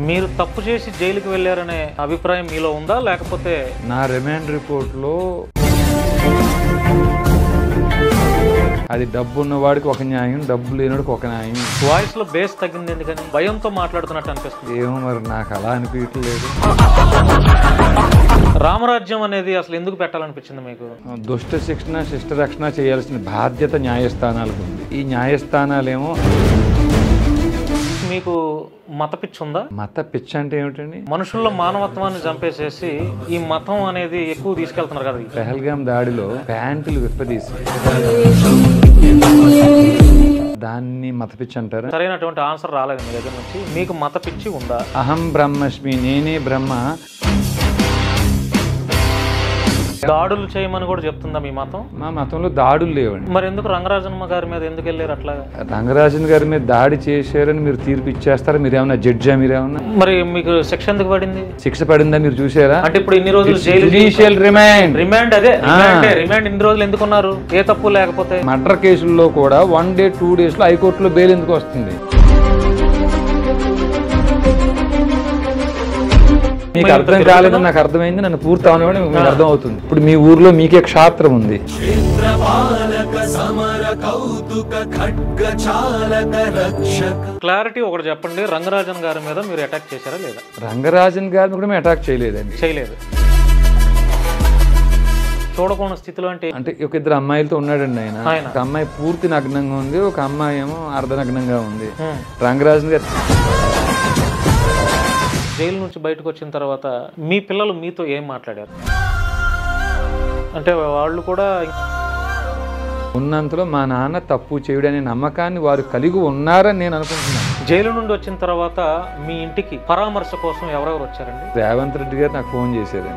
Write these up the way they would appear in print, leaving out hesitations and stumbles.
మీరు తప్పు చేసి జైలుకి వెళ్ళారనే అభిప్రాయం మీలో ఉందా, లేకపోతే? నా రిమాండ్ రిపోర్ట్లో అది డబ్బు ఉన్నవాడికి ఒక న్యాయం, డబ్బు లేనివాడికి ఒక న్యాయం. వాయిస్ లో బేస్ తగ్గింది ఎందుకని? భయంతో మాట్లాడుతున్నట్టు అనిపిస్తుంది. ఏమో మరి నాకు అలా అనిపించట్లేదు. రామరాజ్యం అనేది అసలు ఎందుకు పెట్టాలనిపించింది మీకు? దుష్ట శిక్షణ శిష్ట రక్షణ చేయాల్సిన బాధ్యత న్యాయస్థానాలకు ఉంది. ఈ న్యాయస్థానాలేమో మీకు మత పిచ్చి ఉందా? మత పిచ్చి అంటే ఏమిటండి? మనుషుల్లో మానవత్వాన్ని చంపేసేసి ఈ మతం అనేది ఎక్కువ తీసుకెళ్తున్నారు కదా. పెహల్గాం దాడిలో ప్యాంటులు విప్పదీసి దాన్ని మత పిచ్చి అంటారా? సరైనటువంటి ఆన్సర్ రాలేదు మీ దగ్గర నుంచి. మీకు మత పిచ్చి ఉందా? అహం బ్రహ్మస్మి, నేనే బ్రహ్మ. దాడులు చేయమని కూడా చెప్తుందా మీ మతం? మా మతంలో దాడులు లేవండి. మరి ఎందుకు రంగరాజన్మ గారి మీద ఎందుకు వెళ్ళారు అట్లాగా? రంగరాజన్ గారి మీద దాడి చేశారని మీరు తీర్పు ఇచ్చేస్తారా? మీరేమన్నా జడ్జా? మీరేమన్నా? మరి మీకు శిక్ష ఎందుకు పడింది? శిక్ష పడిందా మీరు చూసారా? అంటే ఇప్పుడు ఇన్ని రోజులు జ్యుడిషియల్ రిమాండ్. రిమాండ్ అదే రిమాండ్ ఇన్ని రోజులు ఎందుకున్నారు? ఏ తప్పు లేకపోతే? మర్డర్ కేసుల్లో కూడా 1 day 2 days లో హైకోర్టులో బెయిల్ ఎందుకు వస్తుంది? మీకు అర్థం కాలేదు, నాకు అర్థమైంది. నన్ను పూర్తి అవనివ్వండి, మీకు అర్థం అవుతుంది. ఇప్పుడు మీ ఊర్లో మీకే క్షాత్రం ఉంది. క్లారిటీ ఒకటి చెప్పండి, రంగరాజన్ గారి మీద మీరు అటాక్ చేశారా లేదా? రంగరాజన్ గారిని కూడా మేము అటాక్ చేయలేదండి. చేయలేదు. చూడకుండా స్థితిలో అంటే ఒక ఇద్దరు అమ్మాయిలతో ఉన్నాడండి ఆయన. ఒక అమ్మాయి పూర్తి నగ్నంగా ఉంది, ఒక అమ్మాయి ఏమో అర్ధనగ్నంగా ఉంది. రంగరాజన్ గారు జైలు నుంచి బయటకు వచ్చిన తర్వాత మీ పిల్లలు మీతో ఏం మాట్లాడారు? అంటే వాళ్ళు కూడా ఉన్నంతలో మా నాన్న తప్పు చేయడనే నమ్మకాన్ని వారు కలిగి ఉన్నారని నేను అనుకుంటున్నాను. జైలు నుండి వచ్చిన తర్వాత మీ ఇంటికి పరామర్శ కోసం ఎవరెవరు వచ్చారండి? రేవంత్ రెడ్డి గారు నాకు ఫోన్ చేశారు.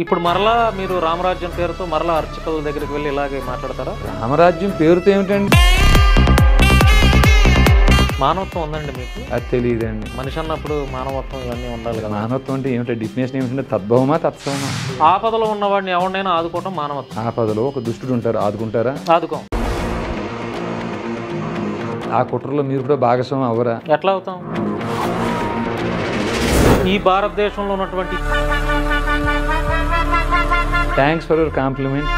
ఇప్పుడు మరలా మీరు రామరాజ్యం పేరుతో మరలా అర్చకుల దగ్గరికి వెళ్ళి ఇలాగే మాట్లాడతారా? రామరాజ్యం పేరుతో ఏమిటండి? మానవత్వం ఉందండి మీకు? అది తెలియదండి. మనిషి అన్నప్పుడు మానవత్వం ఇవన్నీ ఉండాలి కదా. మానవత్వం అంటే ఏమిటంటే డెఫినేషన్ ఏమిటంటే తద్భవమా తత్సవమా? ఆపదలో ఉన్నవాడిని ఎవరినైనా ఆదుకోవటం మానవత్వం. ఆపదలో ఒక దుష్టుడు ఉంటారు, ఆదుకుంటారా? ఆదుకోం. ఆ కుట్రలో మీరు కూడా భాగస్వామి అవ్వరా? ఎట్లా అవుతాం? ఈ భారతదేశంలో ఉన్నటువంటి థ్యాంక్స్ ఫర్ యువర్ కాంప్లిమెంట్.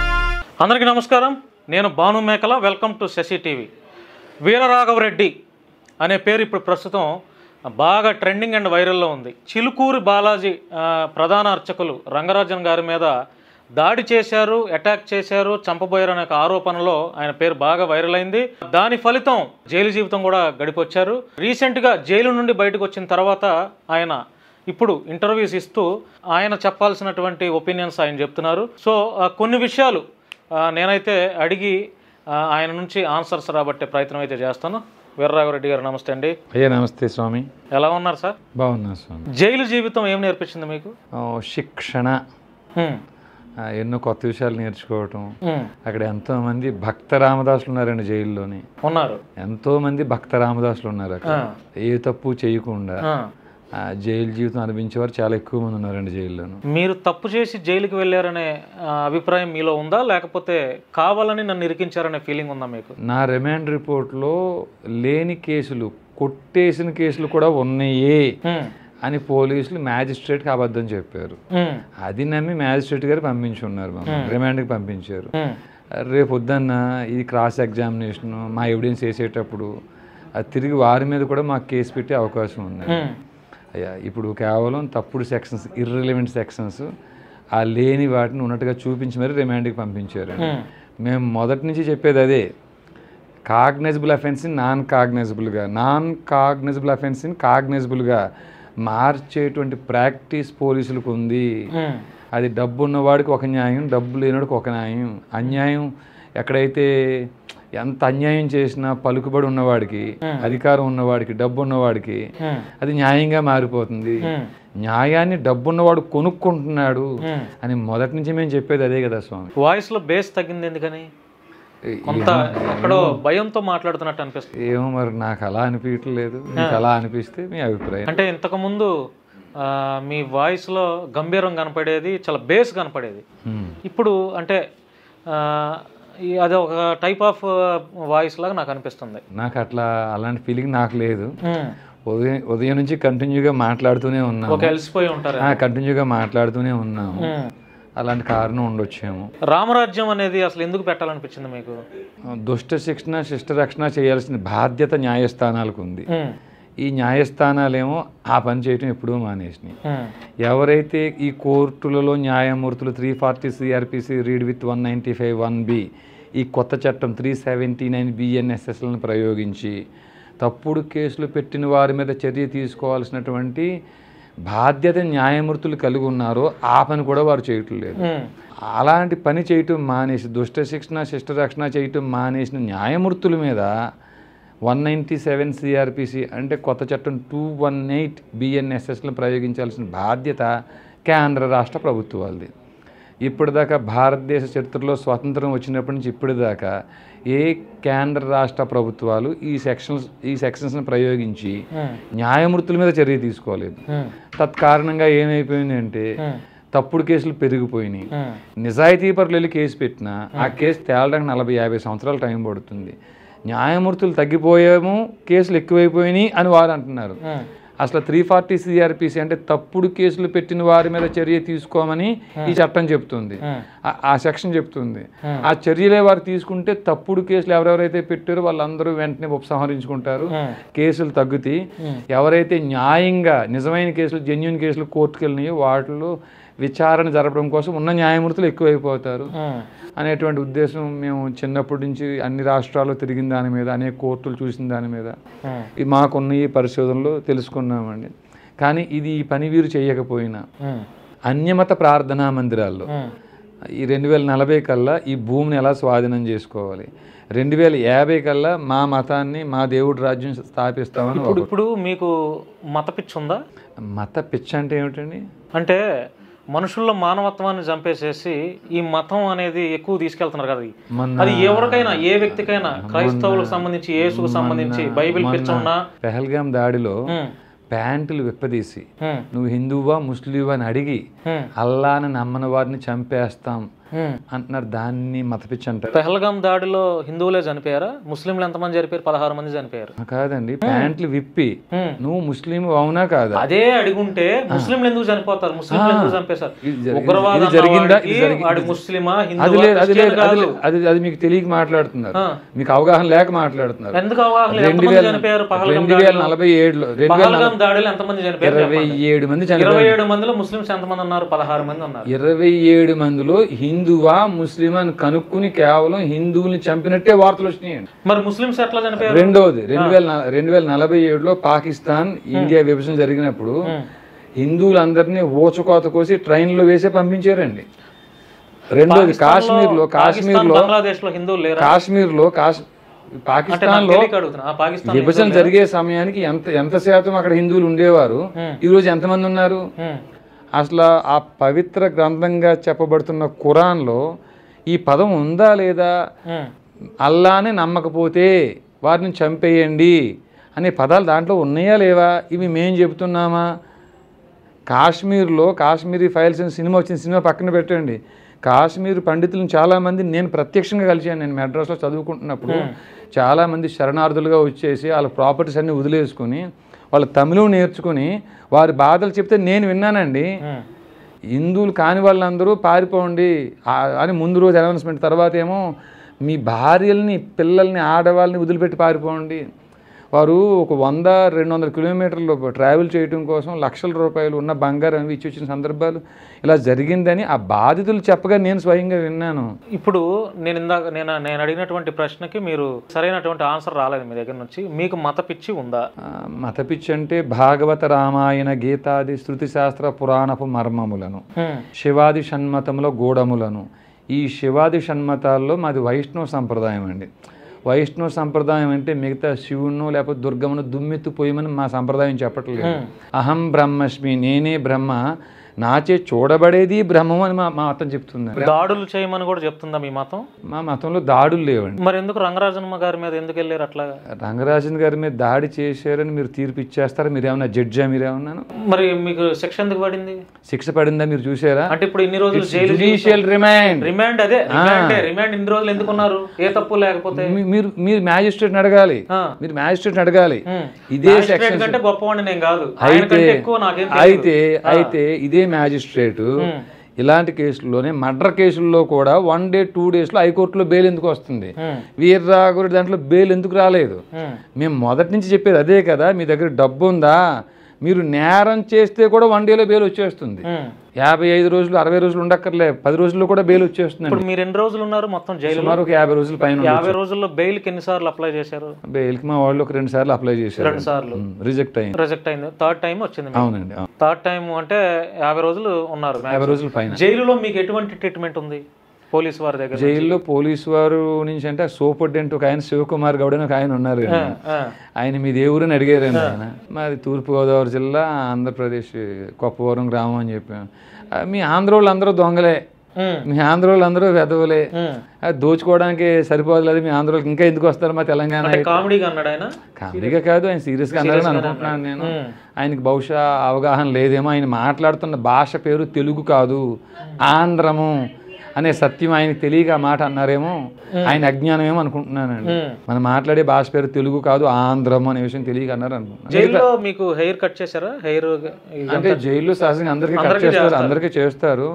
అందరికీ నమస్కారం, నేను Bhanu Mekala. Welcome to Sasi TV. Veeraraghavareddy అనే పేరు ఇప్పుడు ప్రస్తుతం బాగా ట్రెండింగ్ అండ్ వైరల్లో ఉంది. చిలుకూరి బాలాజీ ప్రధాన అర్చకులు రంగరాజన్ గారి మీద దాడి చేశారు, అటాక్ చేశారు, చంపబోయారు అనే ఆరోపణలో ఆయన పేరు బాగా వైరల్ అయింది. దాని ఫలితం జైలు జీవితం కూడా గడిపొచ్చారు. రీసెంట్గా జైలు నుండి బయటకు వచ్చిన తర్వాత ఆయన ఇప్పుడు ఇంటర్వ్యూస్ ఇస్తూ ఆయన చెప్పాల్సినటువంటి ఒపీనియన్స్ ఆయన చెప్తున్నారు. సో కొన్ని విషయాలు నేనైతే అడిగి ఆయన నుంచి ఆన్సర్స్ రాబట్టే ప్రయత్నం అయితే చేస్తాను. వీరరాఘవరెడ్డి గారు నమస్తే అండి. నమస్తే స్వామి. ఎలా ఉన్నారు సార్? బాగున్నా స్వామి. జైలు జీవితం ఏం నేర్పించింది మీకు? శిక్షణ, ఎన్నో కొత్త విషయాలు నేర్చుకోవటం. అక్కడ ఎంతో మంది భక్త రామదాసులు ఉన్నారండి జైల్లోని. ఉన్నారు ఎంతో మంది భక్త రామదాసులు ఉన్నారు అక్కడ. ఏ తప్పు చేయకుండా జైలు జీవితం అనుభవించేవారు చాలా ఎక్కువ మంది ఉన్నారండి జైల్లోను. మీరు తప్పు చేసి జైలుకి వెళ్ళారనే అభిప్రాయం మీలో ఉందా, లేకపోతే కావాలని నన్ను ఇరికించారనే ఫీలింగ్ ఉందా మీకు? నా రిమాండ్ రిపోర్ట్లో లేని కేసులు, కొట్టేసిన కేసులు కూడా ఉన్నాయే అని పోలీసులు మ్యాజిస్ట్రేట్కి అబద్ధం చెప్పారు. అది నమ్మి మ్యాజిస్ట్రేట్ గారు పంపించున్నారు, రిమాండ్కి పంపించారు. రేపు పొద్దున్న ఇది క్రాస్ ఎగ్జామినేషన్, మా ఎవిడెన్స్ వేసేటప్పుడు అది తిరిగి వారి మీద కూడా మాకు కేసు పెట్టే అవకాశం ఉంది. అయ్యా ఇప్పుడు కేవలం తప్పుడు సెక్షన్స్, ఇర్రిలవెంట్ సెక్షన్స్, ఆ లేని వాటిని ఉన్నట్టుగా చూపించి మరి రిమాండ్కి పంపించారు. మేము మొదటి నుంచి చెప్పేది అదే, కాగ్నైజబుల్ అఫెన్స్ని నాన్ కాగ్నైజబుల్ అఫెన్స్ని కాగ్నైజబుల్గా మార్చేటువంటి ప్రాక్టీస్ పోలీసులకు ఉంది. అది డబ్బు ఉన్నవాడికి ఒక న్యాయం, డబ్బు లేనివాడికి ఒక న్యాయం. అన్యాయం ఎక్కడైతే ఎంత అన్యాయం చేసినా పలుకుబడి ఉన్నవాడికి, అధికారం ఉన్నవాడికి, డబ్బు ఉన్నవాడికి అది న్యాయంగా మారిపోతుంది. న్యాయాన్ని డబ్బున్నవాడు కొనుక్కుంటున్నాడు అని మొదటి నుంచి మేము చెప్పేది అదే కదా స్వామి. వాయిస్ లో బేస్ తగ్గింది ఎందుకని? కొంత ఎక్కడో భయంతో మాట్లాడుతున్నట్టు అనిపిస్తుంది. ఏమో మరి నాకు అలా అనిపించట్లేదు. మీకు అలా అనిపిస్తే మీ అభిప్రాయం. అంటే ఇంతకు ముందు మీ వాయిస్ లో గంభీరం కనపడేది, చాలా బేస్ కనపడేది. ఇప్పుడు అంటే అది ఒక టైప్ ఆఫ్ వాయిస్ లాగా నాకు అనిపిస్తుంది. నాకు అలాంటి ఫీలింగ్ నాకు లేదు. ఉదయం నుంచి కంటిన్యూగా మాట్లాడుతూనే ఉన్నాము. కలిసిపోయి ఉంటారు. కంటిన్యూగా మాట్లాడుతూనే ఉన్నాము. అలాంటి కారణం ఉండొచ్చేమో. రామరాజ్యం అనేది అసలు ఎందుకు పెట్టాలనిపించింది మీకు? దుష్ట శిక్షణ శిష్ట రక్షణ చేయాల్సిన బాధ్యత న్యాయస్థానాలకు ఉంది. ఈ న్యాయస్థానాలేమో ఆ పని చేయటం ఎప్పుడూ మానేసినాయి. ఎవరైతే ఈ కోర్టులలో న్యాయమూర్తులు 340 CRPC రీడ్ విత్ 195 1B ఈ కొత్త చట్టం 379 BNSSలను ప్రయోగించి తప్పుడు కేసులు పెట్టిన వారి మీద చర్య తీసుకోవాల్సినటువంటి బాధ్యత న్యాయమూర్తులు కలిగి ఉన్నారో ఆ పని కూడా వారు చేయటం లేదు. అలాంటి పని చేయటం మానేసి దుష్ట శిక్షణ శిష్ట రక్షణ చేయటం మానేసిన న్యాయమూర్తుల మీద 197 CRPC అంటే కొత్త చట్టం 218 BNSSలను ప్రయోగించాల్సిన బాధ్యత కేంద్ర రాష్ట్ర ప్రభుత్వాలది. ఇప్పటిదాకా భారతదేశ చరిత్రలో స్వాతంత్రం వచ్చినప్పటి నుంచి ఇప్పటిదాకా ఏ కేంద్ర రాష్ట్ర ప్రభుత్వాలు ఈ సెక్షన్స్ని ప్రయోగించి న్యాయమూర్తుల మీద చర్య తీసుకోలేదు. తత్కారణంగా ఏమైపోయింది అంటే తప్పుడు కేసులు పెరిగిపోయినాయి. నిజాయితీపరులు వెళ్ళి కేసు పెట్టినా ఆ కేసు తేలడానికి 40-50 సంవత్సరాలు టైం పడుతుంది. న్యాయమూర్తులు తగ్గిపోయాము, కేసులు ఎక్కువైపోయినాయి అని వారు అంటున్నారు. అసలు 340 CRPC అంటే తప్పుడు కేసులు పెట్టిన వారి మీద చర్య తీసుకోమని ఈ చట్టం చెప్తుంది, ఆ సెక్షన్ చెప్తుంది. ఆ చర్యలే వారు తీసుకుంటే తప్పుడు కేసులు ఎవరెవరైతే పెట్టారో వాళ్ళందరూ వెంటనే ఉపసంహరించుకుంటారు, కేసులు తగ్గుతాయి. ఎవరైతే న్యాయంగా నిజమైన కేసులు జెన్యూన్ కేసులు కోర్టుకు వెళ్ళినాయో వాటిలో విచారణ జరపడం కోసం ఉన్న న్యాయమూర్తులు ఎక్కువైపోతారు అనేటువంటి ఉద్దేశం మేము చిన్నప్పటి నుంచి అన్ని రాష్ట్రాల్లో తిరిగిన దాని మీద, అనేక కోర్టులు చూసిన దాని మీద మాకున్న ఈ పరిశోధనలో తెలుసుకున్నామండి. కానీ ఇది ఈ పని వీరు చేయకపోయినా అన్యమత ప్రార్థనా మందిరాల్లో ఈ 2040 కల్లా ఈ భూమిని ఎలా స్వాధీనం చేసుకోవాలి, 2050 కల్లా మా మతాన్ని మా దేవుడి రాజ్యం స్థాపిస్తామని. ఇప్పుడు మీకు మత పిచ్చి ఉందా? మత పిచ్చి అంటే ఏమిటండి? అంటే మనుషుల్లో మానవత్వాన్ని చంపేసేసి ఈ మతం అనేది ఎక్కువ తీసుకెళ్తున్నారు కదా. అది ఎవరికైనా, ఏ వ్యక్తికైనా, క్రైస్తవులకు సంబంధించి, యేసుకు సంబంధించి, బైబిల్ పిచ్చున్నా పెహల్గాం దాడిలో ప్యాంటులు విప్పదీసి నువ్వు హిందువా ముస్లింవా అని అడిగి అల్లాని నమ్మని వారిని చంపేస్తాం అంటున్నారు. దాన్ని మతపిచ్చి అంటారు. పెహల్గాం దాడిలో హిందువులే చనిపోయారా? ముస్లింలు ఎంతమంది చనిపోయారు? 16 మంది చనిపోయారు. కాదండి, ప్యాంట్లు విప్పి నువ్వు ముస్లిం అవునా కాదా అదే అడుగుంటే ముస్లింలు ఎందుకు చనిపోతారు? ముస్లింలు ఎందుకు చంపేశారు? అది మీకు తెలియక మాట్లాడుతున్నారు, మీకు అవగాహన లేక మాట్లాడుతున్నారు. ఎందుకు అవగాహన? 2047లో 27 మంది చనిపోయారు. 27 మందిలో ముస్లింస్ ఎంతమంది ఉన్నారు? 16 మంది ఉన్నారు. 27 మందిలో హిందువా ముస్లిం అని కనుక్కుని కేవలం హిందువుల్ని చంపినట్టే వార్తలు వచ్చినాయండి. మరి ముస్లింస్ ఎట్లా చనిపోయారు? రెండోది 2047లో పాకిస్తాన్ ఇండియా విభజన జరిగినప్పుడు హిందువులందరినీ ఊచకోత కోసి ట్రైన్లో వేసే పంపించారండి. రెండోది కాశ్మీర్లో పాకిస్తాన్లో విభజన జరిగే సమయానికి ఎంత శాతం అక్కడ హిందువులు ఉండేవారు, ఈరోజు ఎంతమంది ఉన్నారు? అసలు ఆ పవిత్ర గ్రంథంగా చెప్పబడుతున్న ఖురాన్లో ఈ పదం ఉందా లేదా? అల్లానే నమ్మకపోతే వారిని చంపేయండి అనే పదాలు దాంట్లో ఉన్నాయా లేవా? ఇవి మేము చెబుతున్నామా? కాశ్మీరీ ఫైల్స్ అని సినిమా వచ్చింది, సినిమా పక్కన పెట్టండి. కాశ్మీర్ పండితులను చాలామంది నేను ప్రత్యక్షంగా కలిశాను. నేను మెడ్రాస్లో చదువుకుంటున్నప్పుడు చాలామంది శరణార్థులుగా వచ్చేసి వాళ్ళ ప్రాపర్టీస్ అన్నీ వదిలేసుకుని వాళ్ళు తమిళం నేర్చుకుని వారి బాధలు చెప్తే నేను విన్నానండి. హిందువులు కాని వాళ్ళందరూ పారిపోండి అని ముందు రోజు అనౌన్స్మెంట్, తర్వాత ఏమో మీ భార్యల్ని పిల్లల్ని ఆడవాళ్ళని వదిలిపెట్టి పారిపోండి. వారు ఒక 100-200 కిలోమీటర్లు ట్రావెల్ చేయడం కోసం లక్షల రూపాయలు ఉన్న బంగారం ఇచ్చి వచ్చిన సందర్భాలు ఇలా జరిగిందని ఆ బాధితులు చెప్పగా నేను స్వయంగా విన్నాను. ఇప్పుడు నేను అడిగినటువంటి ప్రశ్నకి మీరు సరైనటువంటి ఆన్సర్ రాలేదు మీ దగ్గర నుంచి. మీకు మత పిచ్చి ఉందా? మత పిచ్చి అంటే భాగవత రామాయణ గీతాది శృతి శాస్త్ర పురాణపు మర్మములను, శివాది షణ్మతముల గూఢములను. ఈ శివాది షణ్మతాల్లో మాది వైష్ణవ సంప్రదాయం అండి. వైష్ణవ సంప్రదాయం అంటే మిగతా శివును లేకపోతే దుర్గమును దుమ్మెత్తిపోయమని మా సంప్రదాయం చెప్పట్లేదు. అహం బ్రహ్మస్మి, నేనే బ్రహ్మ, నాచే చూడబడేది బ్రహ్మం అని మా మతం చెప్తుంది. దాడులు చేయమని కూడా చెప్తుందా మీ మతం? మా మతంలో దాడులు లేవండి. మరి ఎందుకు రంగరాజన్మ గారి మీద ఎందుకు వెళ్ళారు అట్లాగా? రంగరాజన్ గారి మీద దాడి చేశారని మీరు తీర్పు ఇచ్చేస్తారా? మీరేమన్నా జడ్జా? మీరేమన్నాను? మరి మీకు శిక్ష ఎందుకు పడింది? శిక్ష పడిందా మీరు చూసారా? అంటే ఇప్పుడు ఇన్ని రోజులు జ్యుడిషియల్ రిమాండ్. రిమాండ్ అదే రిమాండ్ ఇన్ని రోజులు ఎందుకున్నారు? ఏ తప్పు లేకపోతే మీరు మ్యాజిస్ట్రేట్ అడగాలి. మీరు మ్యాజిస్ట్రేట్ అడగాలి. ఇదే సెక్షన్ కంటే గొప్పవాడిని నేను కాదు. అయితే ఇదే మ్యాజిస్ట్రేటు ఇలాంటి కేసుల్లోనే మర్డర్ కేసుల్లో కూడా 1 day 2 days హైకోర్టులో బెయిల్ ఎందుకు వస్తుంది? వీర్రాఘవుడి దాంట్లో బెయిల్ ఎందుకు రాలేదు? మేము మొదటి నుంచి చెప్పేది అదే కదా. మీ దగ్గర డబ్బు ఉందా? మీరు నేరం చేస్తే కూడా 1 dayలో బెయిల్ వచ్చేస్తుంది. 55 రోజులు 60 రోజులు ఉండక్కర్లే, 10 రోజుల్లో కూడా బెయిల్ వచ్చేస్తుంది. ఇప్పుడు మీరు ఎన్ని రోజులు ఉన్నారు మొత్తం జైలు? సుమారు ఒక 50 రోజుల పైన. 50 రోజుల్లో బెయిల్కి ఎన్నిసార్లు అప్లై చేశారు? బెయిల్కి మా వాళ్ళు ఒక 2 సార్లు అప్లై చేశారు. 2 సార్లు రిజెక్ట్ అయింది. థర్డ్ టైం వచ్చింది. అవునండి. థర్డ్ టైం అంటే 50 రోజులు ఉన్నారు. 50 రోజుల పైన. జైలులో మీకు ఎటువంటి ట్రీట్మెంట్ ఉంది పోలీసు వారి దగ్గర? జైల్లో పోలీసు వారు నుంచి అంటే సూపరింటెండెంట్ ఒక ఆయన శివకుమార్ గౌడ్ అని ఒక ఆయన ఉన్నారు. ఆయన మీ దేవురని అడిగారండి. ఆయన మాది తూర్పుగోదావరి జిల్లా, ఆంధ్రప్రదేశ్, కొప్పవరం గ్రామం అని చెప్పాను. మీ ఆంధ్ర వాళ్ళు అందరూ దొంగలే, మీ ఆంధ్ర వాళ్ళు అందరూ వెదవలే, దోచుకోవడానికి సరిపోలేదు, మీ ఆంధ్ర వాళ్ళకి ఇంకా ఎందుకు వస్తారు మా తెలంగాణ? కామెడీగా అన్నాడు ఆయన. కామెడీగా కాదు, ఆయన సీరియస్గా అన్నారని అనుకుంటున్నాను నేను. ఆయనకి బహుశా అవగాహన లేదేమో. ఆయన మాట్లాడుతున్న భాష పేరు తెలుగు కాదు, ఆంధ్రము అనే సత్యం ఆయనకి తెలియక ఆ మాట అన్నారేమో. ఆయన అజ్ఞానం ఏమో అనుకుంటున్నానండి. మనం మాట్లాడే భాష పేరు తెలుగు కాదు, ఆంధ్రం అనే విషయం తెలియక అన్నారు అనుకుంటున్నాను. జైల్లో మీకు హెయిర్ కట్ చేశారా? హెయిర్ అంటే జైల్లో సహజంగా అందరికీ కట్ చేస్తారు, అందరికీ చేస్తారు.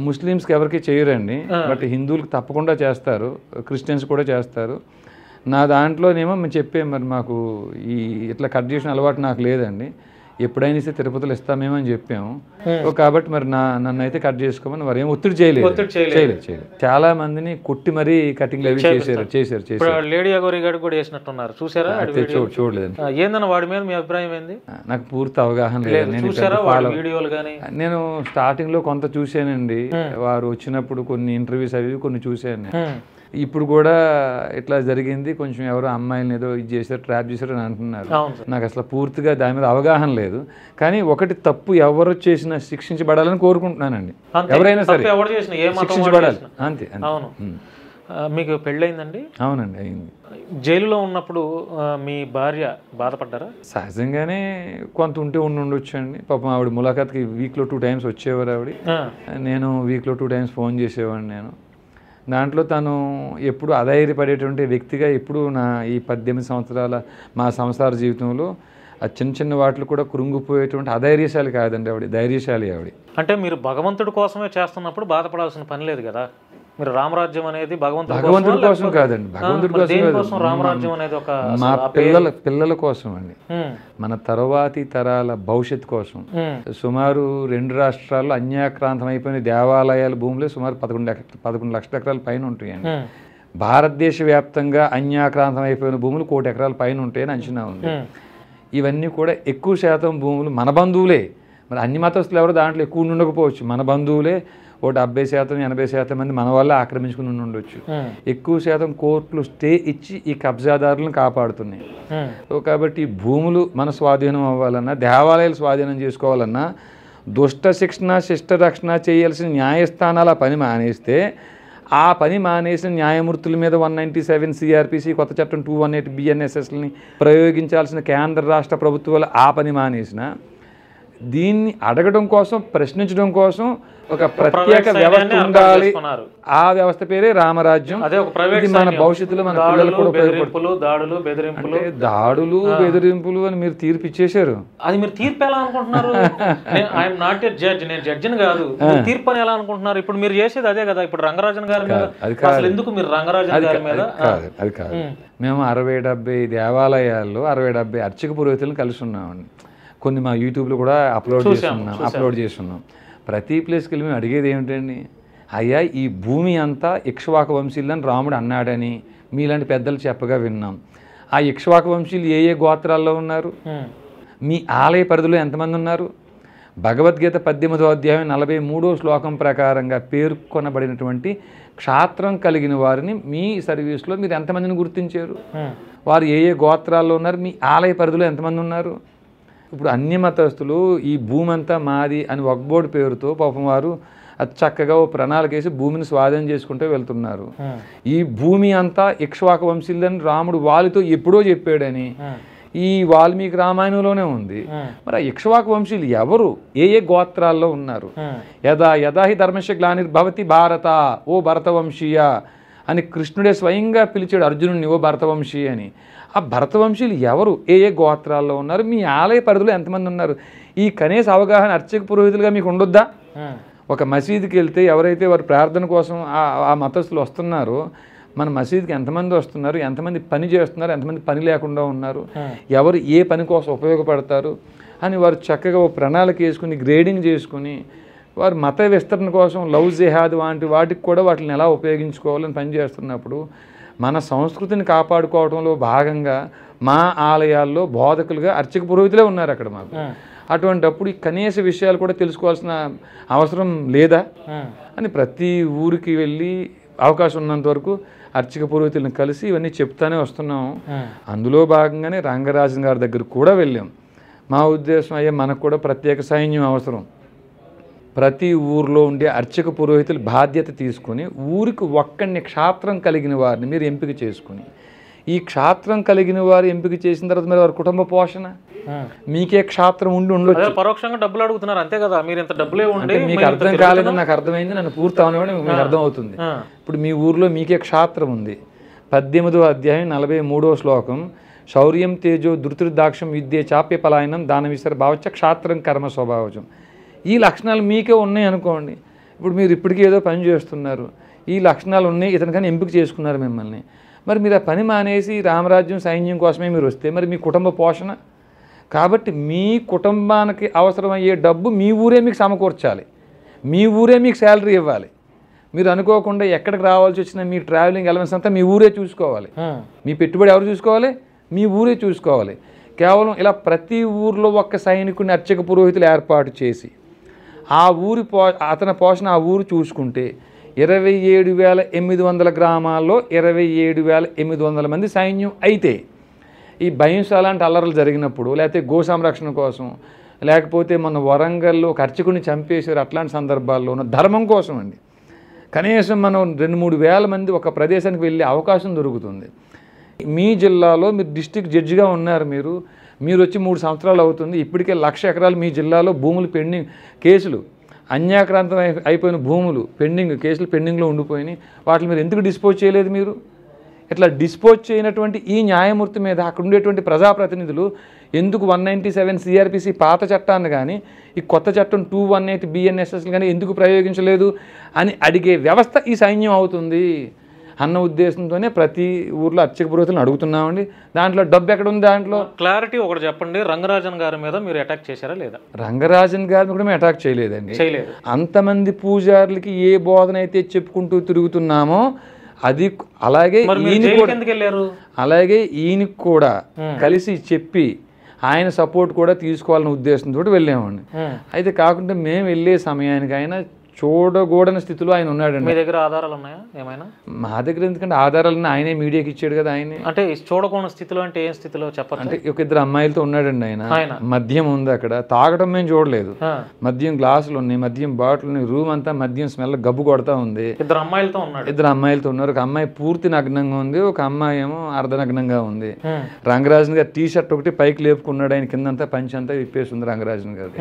ముస్లిమ్స్కి ఎవరికి చేయరండి, బట్ హిందువులకు తప్పకుండా చేస్తారు, క్రిస్టియన్స్ కూడా చేస్తారు. నా దాంట్లోనేమో మేము చెప్పే మరి మాకు ఈ ఇట్లా కట్ చేసిన అలవాటు నాకు లేదండి. ఎప్పుడైనా ఇస్తే తిరుపతిలో ఇస్తామేమో అని చెప్పాము. కాబట్టి మరి నన్ను అయితే కట్ చేసుకోమని మరి ఏం ఒత్తిడి చేయలేదు. చాలా మందిని కొట్టి మరీ కటింగ్ అవి చేశారు. లేడీ అగోరి గారు కూడా చేసినట్టున్నారు, చూసారా? చూడలేదు. ఏందన్న వాడి మీద మీ అభిప్రాయం ఏంది? నాకు పూర్తి అవగాహన లేదు. నేను స్టార్టింగ్ లో కొంత చూసానండి. వారు వచ్చినప్పుడు కొన్ని ఇంటర్వ్యూస్ అవి కొన్ని చూశాను. ఇప్పుడు కూడా ఇట్లా జరిగింది, కొంచెం ఎవరో అమ్మాయిని ఏదో ఇది చేశారు, ట్రాప్ చేశారు అని అంటున్నారు. నాకు అసలు పూర్తిగా దాని మీద అవగాహన లేదు. కానీ ఒకటి తప్పు ఎవరు చేసినా శిక్షించబడాలని కోరుకుంటున్నానండి. ఎవరైనా సరే శిక్షించబడాలి, అంతే. మీకు పెళ్ళయిందండి? అవునండి, అయింది. జైలులో ఉన్నప్పుడు మీ భార్య బాధపడ్డారా? సహజంగానే కొంత ఉంటే ఉండొచ్చు అండి. పాపం ఆవిడ ములాఖాత్కి వీక్లో 2 times వచ్చేవారు ఆవిడ. నేను వీక్లో 2 times ఫోన్ చేసేవాడిని. నేను దాంట్లో తను ఎప్పుడు అధైర్యపడేటువంటి వ్యక్తిగా ఎప్పుడు నా ఈ 18 సంవత్సరాల మా సంసార జీవితంలో ఆ చిన్న చిన్న వాటిలో కూడా కృంగిపోయేటువంటి అధైర్యశాలి కాదండి ఆవిడ, ధైర్యశాలి ఆవిడ. అంటే మీరు భగవంతుడి కోసమే చేస్తున్నప్పుడు బాధపడాల్సిన పని లేదు కదా? మీరు రామరాజ్యం అనేది భగవంతుడి కోసం కాదండి, భగవంతుడి కోసం. రామరాజ్యం అనేది ఒక మా పిల్లల కోసం అండి, మన తరువాతి తరాల భవిష్యత్తు కోసం. సుమారు 2 రాష్ట్రాల్లో అన్యాక్రాంతం అయిపోయిన దేవాలయాల భూములే సుమారు 11 లక్షల ఎకరాల పైన ఉంటాయండి. భారతదేశ వ్యాప్తంగా అన్యాక్రాంతం అయిపోయిన భూములు 1 కోటి ఎకరాల పైన ఉంటాయని అంచనా ఉంది. ఇవన్నీ కూడా ఎక్కువ శాతం భూములు మన బంధువులే. మరి అన్ని మతస్థులు ఎవరు దాంట్లో ఎక్కువ ఉండకపోవచ్చు, మన బంధువులే. 70% 80% మంది మన వల్ల ఆక్రమించుకుని ఉండొచ్చు. ఎక్కువ శాతం కోర్టులు స్టే ఇచ్చి ఈ కబ్జాదారులను కాపాడుతున్నాయి. కాబట్టి భూములు మన స్వాధీనం అవ్వాలన్నా, దేవాలయాలు స్వాధీనం చేసుకోవాలన్నా, దుష్ట శిక్షణ శిష్ట రక్షణ చేయాల్సిన న్యాయస్థానాల పని మానేస్తే, ఆ పని మానేసిన న్యాయమూర్తుల మీద 197 CRPC, కొత్త చట్టం 218 BNSSని ప్రయోగించాల్సిన కేంద్ర రాష్ట్ర ప్రభుత్వాలు ఆ పని మానేసిన, దీన్ని అడగడం కోసం, ప్రశ్నించడం కోసం ఒక ప్రత్యేక వ్యవస్థ ఉండాలి. ఆ వ్యవస్థ పేరే రామరాజ్యం. ఇది మన భవిష్యత్తులో మన పిల్లలు కూడా ఉపయోగపడుతుంది. దాడులు బెదిరింపులు అని మీరు తీర్పు ఇచ్చేశారు. అది మీరు తీర్పు ఎలా అనుకుంటున్నారు? ఐఎమ్ నాట్ ఎ జడ్జ్, నేను జడ్జిని కాదు. తీర్పు అని ఎలా అనుకుంటున్నారు? ఇప్పుడు మీరు చేసేది అదే కదా. ఇప్పుడు రంగరాజన్ గారి మీద అసలు ఎందుకు మీరు రంగరాజన్ గారి మీద? అది కాదు. మేము 60-70 దేవాలయాల్లో 60-70 అర్చక పురోహితులను కలిసి ఉన్నామండి. కొన్ని మా యూట్యూబ్లో కూడా అప్లోడ్ చేస్తున్నాం. ప్రతి ప్లేస్కి వెళ్ళి మేము అడిగేది ఏమిటండి, అయ్యా ఈ భూమి అంతా ఇక్ష్వాకు వంశీయులని రాముడు అన్నాడని మీలాంటి పెద్దలు చెప్పగా విన్నాం. ఆ ఇక్ష్వాకు వంశీయులు ఏ ఏ గోత్రాల్లో ఉన్నారు? మీ ఆలయ పరిధిలో ఎంతమంది ఉన్నారు? భగవద్గీత 18వ అధ్యాయం 43వ శ్లోకం ప్రకారంగా పేర్కొనబడినటువంటి క్షాత్రం కలిగిన వారిని మీ సర్వీస్లో మీరు ఎంతమందిని గుర్తించారు? వారు ఏ ఏ గోత్రాల్లో ఉన్నారు? మీ ఆలయ పరిధిలో ఎంతమంది ఉన్నారు? ఇప్పుడు అన్ని మతస్థులు ఈ భూమి అంతా మాది అని వక్బోర్డు పేరుతో పాపం వారు అది చక్కగా ఓ ప్రణాళిక వేసి భూమిని స్వాధీనం చేసుకుంటూ వెళ్తున్నారు. ఈ భూమి అంతా ఇక్ష్వాకు వంశీయులని రాముడు వాలితో ఎప్పుడో చెప్పాడని ఈ వాల్మీకి రామాయణంలోనే ఉంది. మరి ఆ ఇక్ష్వాకు వంశీయులు ఎవరు, ఏ ఏ గోత్రాల్లో ఉన్నారు? యదా హి ధర్మస్య గ్లానిర్భవతి భారత ఓ భరతవంశీయ అని కృష్ణుడే స్వయంగా పిలిచాడు అర్జునుడిని ఓ భరతవంశీ అని. ఆ భరతవంశీయులు ఎవరు, ఏ ఏ గోత్రాల్లో ఉన్నారు, మీ ఆలయ పరిధిలో ఎంతమంది ఉన్నారు, ఈ కనీస అవగాహన అర్చక పురోహితులుగా మీకు ఉండొద్దా? ఒక మసీదుకి వెళ్తే ఎవరైతే వారి ప్రార్థన కోసం ఆ మతస్థులు వస్తున్నారో మన మసీదుకి ఎంతమంది వస్తున్నారు, ఎంతమంది పని చేస్తున్నారు, ఎంతమంది పని లేకుండా ఉన్నారు, ఎవరు ఏ పని కోసం ఉపయోగపడతారు అని వారు చక్కగా ఓ ప్రణాళిక వేసుకుని గ్రేడింగ్ చేసుకుని వారు మత విస్తరణ కోసం లవ్ జిహాద్ వంటి వాటికి కూడా వాటిని ఎలా ఉపయోగించుకోవాలని పనిచేస్తున్నప్పుడు మన సంస్కృతిని కాపాడుకోవడంలో భాగంగా మా ఆలయాల్లో బోధకులుగా అర్చక పురోహితులే ఉన్నారు అక్కడ మాకు. అటువంటప్పుడు ఈ కనీస విషయాలు కూడా తెలుసుకోవాల్సిన అవసరం లేదా అని ప్రతి ఊరికి వెళ్ళి అవకాశం ఉన్నంత వరకు అర్చక పురోహితులను కలిసి ఇవన్నీ చెప్తానే వస్తున్నాం. అందులో భాగంగానే రంగరాజన్ గారి దగ్గర కూడా వెళ్ళాం. మా ఉద్దేశం అయ్యే మనకు కూడా ప్రత్యేక సైన్యం అవసరం. ప్రతి ఊరిలో ఉండే అర్చక పురోహితులు బాధ్యత తీసుకొని ఊరికి ఒక్కడిని క్షాత్రం కలిగిన వారిని మీరు ఎంపిక చేసుకుని ఈ క్షాత్రం కలిగిన వారు ఎంపిక చేసిన తర్వాత మరి వారి కుటుంబ పోషణ మీకే క్షాత్రం ఉండొచ్చు. పరోక్షంగా డబ్బులు అడుగుతున్నారు అంతే కదా, మీరు ఇంత డబ్బులే ఉండి మీకు అర్థం కాలేదని నాకు అర్థమైంది, నన్ను పూర్తి అవనివ్వండి మీకు అర్థం అవుతుంది. ఇప్పుడు మీ ఊర్లో మీకే క్షాత్రం ఉంది. 18వ అధ్యాయం 43వ శ్లోకం శౌర్యం తేజో ధృతిర్దాక్షం విద్యే చాప్య పలాయనం దాన విసర భావచ్చ క్షాత్రం కర్మ స్వభావజం. ఈ లక్షణాలు మీకే ఉన్నాయి అనుకోండి. ఇప్పుడు మీరు ఇప్పటికీ ఏదో పని చేస్తున్నారు, ఈ లక్షణాలు ఉన్నాయి, ఇతనికని ఎంపిక చేసుకున్నారు మిమ్మల్ని. మరి మీరు ఆ పని మానేసి రామరాజ్యం సైన్యం కోసమే మీరు వస్తే మరి మీ కుటుంబ పోషణ. కాబట్టి మీ కుటుంబానికి అవసరమయ్యే డబ్బు మీ ఊరే మీకు సమకూర్చాలి, మీ ఊరే మీకు శాలరీ ఇవ్వాలి. మీరు అనుకోకుండా ఎక్కడికి రావాల్సి వచ్చినా మీ ట్రావెలింగ్ ఎలవెన్స్ అంతా మీ ఊరే చూసుకోవాలి. మీ పెట్టుబడి ఎవరు చూసుకోవాలి? మీ ఊరే చూసుకోవాలి. కేవలం ఇలా ప్రతి ఊరిలో ఒక్క సైనికుని అర్చక పురోహితులు ఏర్పాటు చేసి ఆ ఊరి అతని పోషణ ఆ ఊరు చూసుకుంటే 27,800 గ్రామాల్లో 27,800 మంది సైన్యం అయితే ఈ భయంస అలాంటి అల్లర్లు జరిగినప్పుడు లేకపోతే గో సంరక్షణ కోసం లేకపోతే మన వరంగల్లో ఒక అర్చకుని చంపేశారు అట్లాంటి సందర్భాల్లో ఉన్న ధర్మం కోసం అండి కనీసం మనం 2-3 వేల మంది ఒక ప్రదేశానికి వెళ్ళే అవకాశం దొరుకుతుంది. మీ జిల్లాలో మీరు డిస్ట్రిక్ట్ జడ్జిగా ఉన్నారు, మీరు వచ్చి 3 సంవత్సరాలు అవుతుంది. ఇప్పటికే 1,00,000 ఎకరాలు మీ జిల్లాలో భూములు పెండింగ్ కేసులు అన్యాక్రాంతం అయిపోయిన భూములు కేసులు పెండింగ్లో ఉండిపోయినాయి. వాటిని మీరు ఎందుకు డిస్పోజ్ చేయలేదు? మీరు ఇట్లా డిస్పోజ్ చేయనటువంటి ఈ న్యాయమూర్తి మీద అక్కడ ఉండేటువంటి ప్రజాప్రతినిధులు ఎందుకు 197 సిఆర్పిసి పాత చట్టాన్ని కానీ ఈ కొత్త చట్టం 218 బిఎన్ఎస్ఎస్ కానీ ఎందుకు ప్రయోగించలేదు అని అడిగే వ్యవస్థ ఈ సైన్యం అవుతుంది అన్న ఉద్దేశంతోనే ప్రతి ఊర్లో అర్చక పురోహితులను అడుగుతున్నామండి. దాంట్లో డబ్బు ఎక్కడ ఉంది? దాంట్లో క్లారిటీ ఒకటి చెప్పండి. రంగరాజన్ గారి మీద మీరు అటాక్ చేశారా లేదా? రంగరాజన్ గారిని కూడా మేము అటాక్ చేయలేదండి. చేయలేదు. అంతమంది పూజారులకి ఏ బోధన అయితే చెప్పుకుంటూ తిరుగుతున్నామో అది అలాగే ఈయనకి కూడా కలిసి చెప్పి ఆయన సపోర్ట్ కూడా తీసుకోవాలనే ఉద్దేశంతో వెళ్ళామండి. అయితే కాకుండా మేము వెళ్ళే సమయానికి ఆయన చూడకూడని స్థితిలో ఆయన ఉన్నాడండి. మీ దగ్గర ఆధారాలు ఉన్నాయా ఏమైనా? మా దగ్గర ఎందుకంటే ఆధారాలను ఆయనే మీడియాకి ఇచ్చాడు కదా. ఆయన అంటే చూడకూడని స్థితిలో అంటే ఏ స్థితిలో చెప్పండి. అంటే ఒక 2 అమ్మాయిలతో ఉన్నాడండి ఆయన. మద్యం ఉంది అక్కడ, తాగడం మేము చూడలేదు. మద్యం గ్లాసులు ఉన్నాయి, మద్యం బాటిల్ ఉన్నాయి, రూమ్ అంతా మద్యం స్మెల్ గబ్బు కొడతా ఉంది. 2 అమ్మాయిలతో ఉన్నాడు. 2 అమ్మాయిలతో ఉన్నారు. ఒక అమ్మాయి పూర్తి నగ్నంగా ఉంది, ఒక అమ్మాయి ఏమో అర్ధనగ్నంగా ఉంది. రంగరాజన్ గారు టీ షర్ట్ ఒకటి పైకి లేపుకున్నాడు, ఆయన కిందంతా పంచి అంతా విప్పేసి ఉంది రంగరాజన్ గారు.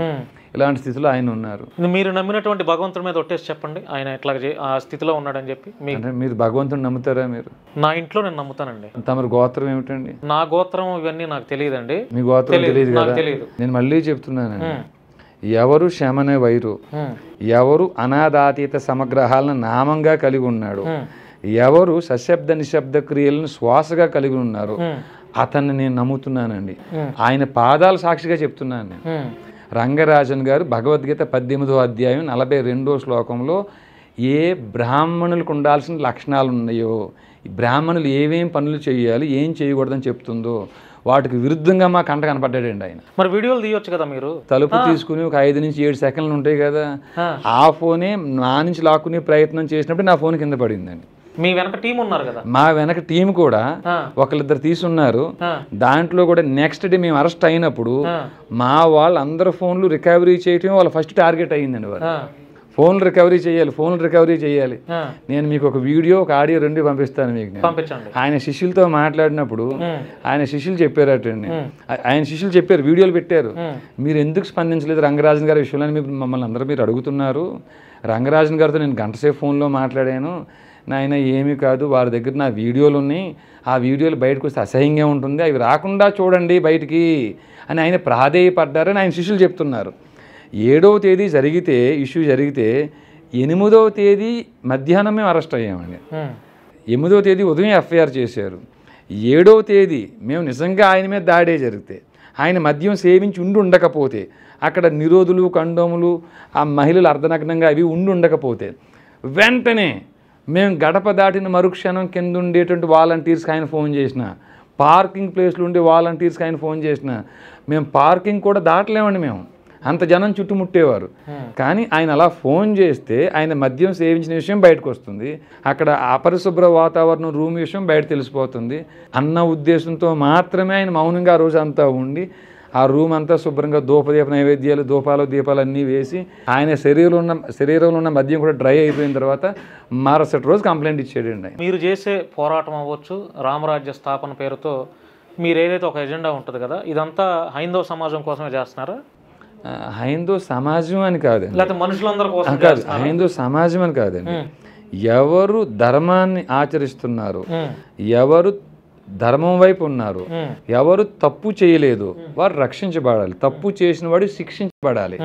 ఇలాంటి స్థితిలో ఆయన ఉన్నారు. మీరు నమ్మినటువంటి భగవంతుడి మీద ఒట్టేసి చెప్పండి ఆయన ఎట్లా ఆ స్థితిలో ఉన్నాడని చెప్పి. అంటే మీరు భగవంతుని నమ్ముతారా? మీరు? నా ఇంట్లో నేను నమ్ముతానండి. తమరి గోత్రం ఏమిటండి? నా గోత్రం ఇవన్నీ నాకు తెలియదండి. మీ గోత్రం తెలియదు కదా? నేను మళ్ళీ చెప్తున్నానండి, ఎవరు శమన వైరు, ఎవరు అనాదాతీత సమగ్రహాలను నామంగా కలిగి ఉన్నాడు, ఎవరు సశబ్ద నిశ్శబ్ద క్రియలను శ్వాసగా కలిగి ఉన్నారు అతన్ని నేను నమ్ముతున్నానండి. ఆయన పాదాల సాక్షిగా చెప్తున్నాను నేను. రంగరాజన్ గారు భగవద్గీత 18వ అధ్యాయం 42వ శ్లోకంలో ఏ బ్రాహ్మణులకు ఉండాల్సిన లక్షణాలు ఉన్నాయో, ఈ బ్రాహ్మణులు ఏమేం పనులు చేయాలి ఏం చేయకూడదని చెప్తుందో వాటికి విరుద్ధంగా మా కంట కనపడ్డాడండి ఆయన. మరి వీడియోలు తీయొచ్చు కదా మీరు? తలుపు తీసుకుని ఒక 5 నుంచి 7 సెకండ్లు ఉంటాయి కదా, ఆ ఫోనే నా నుంచి లాక్కునే ప్రయత్నం చేసినప్పుడు నా ఫోన్ కింద పడిందండి. మీ వెనక టీం ఉన్నారు కదా, మా వెనక టీం కూడా ఒకళ్ళిద్దరు తీసున్నారు. దాంట్లో కూడా నెక్స్ట్ డే మేము అరెస్ట్ అయినప్పుడు మా వాళ్ళు అందరు ఫోన్లు రికవరీ చేయటం వాళ్ళ ఫస్ట్ టార్గెట్ అయ్యిందండి. వాళ్ళు ఫోన్లు రికవరీ చేయాలి. నేను మీకు ఒక వీడియో ఒక ఆడియో రెండు పంపిస్తాను మీకు. ఆయన శిష్యులతో మాట్లాడినప్పుడు ఆయన శిష్యులు చెప్పారటండి, ఆయన శిష్యులు చెప్పారు, వీడియోలు పెట్టారు, మీరు ఎందుకు స్పందించలేదు రంగరాజన్ గారి విషయంలో మమ్మల్ని అందరూ మీరు అడుగుతున్నారు. రంగరాజన్ గారితో నేను గంటసేపు ఫోన్లో మాట్లాడాను, నాయన ఏమీ కాదు, వారి దగ్గర నా వీడియోలు ఉన్నాయి, ఆ వీడియోలు బయటకు వస్తే అసహ్యంగా ఉంటుంది, అవి రాకుండా చూడండి బయటికి అని ఆయన ప్రాధేయపడ్డారని ఆయన శిష్యులు చెప్తున్నారు. 7వ తేదీ ఇష్యూ జరిగితే 8వ తేదీ మధ్యాహ్నం మేము అరెస్ట్ అయ్యామండి. 8వ తేదీ ఉదయం ఎఫ్ఐఆర్ చేశారు. 7వ తేదీ మేము నిజంగా ఆయన మీద దాడే జరిగితే, ఆయన మద్యం సేవించి ఉండకపోతే, అక్కడ నిరోధులు కండోములు ఆ మహిళలు అర్ధనగ్నంగా అవి ఉండకపోతే, వెంటనే మేము గడప దాటిన మరుక్షణం కింద ఉండేటువంటి వాలంటీర్స్కి ఆయన ఫోన్ చేసిన, పార్కింగ్ ప్లేస్లో ఉండే వాలంటీర్స్కి ఆయన ఫోన్ చేసిన, మేము పార్కింగ్ కూడా దాటలేమండి, మేము అంత జనం చుట్టుముట్టేవారు. కానీ ఆయన అలా ఫోన్ చేస్తే ఆయన మద్యం సేవించిన విషయం బయటకు వస్తుంది, అక్కడ అపరిశుభ్ర వాతావరణం రూమ్ విషయం బయట తెలిసిపోతుంది అన్న ఉద్దేశంతో మాత్రమే ఆయన మౌనంగా ఆ రోజు అంతా ఉండి ఆ రూమ్ అంతా శుభ్రంగా ధూపదీప నైవేద్యాలు దీపాలు అన్నీ వేసి ఆయన శరీరంలో ఉన్న మద్యం కూడా డ్రై అయిపోయిన తర్వాత మరుసటి రోజు కంప్లైంట్ ఇచ్చాడండి. మీరు చేసే పోరాటం అవ్వచ్చు, రామరాజ్య స్థాపన పేరుతో మీరు ఏదైతే ఒక ఎజెండా ఉంటుంది కదా, ఇదంతా హైందవ సమాజం కోసమే చేస్తున్నారా? హైందవ సమాజం అని కాదండి, లేకపోతే మనుషులందరూ కోసం కాదు, హైందవ సమాజం అని కాదండి. ఎవరు ధర్మాన్ని ఆచరిస్తున్నారు, ఎవరు ధర్మం వైపు ఉన్నారు, ఎవరు తప్పు చేయలేదు వారు రక్షించబడాలి, తప్పు చేసిన వాడు శిక్షించబడాలి,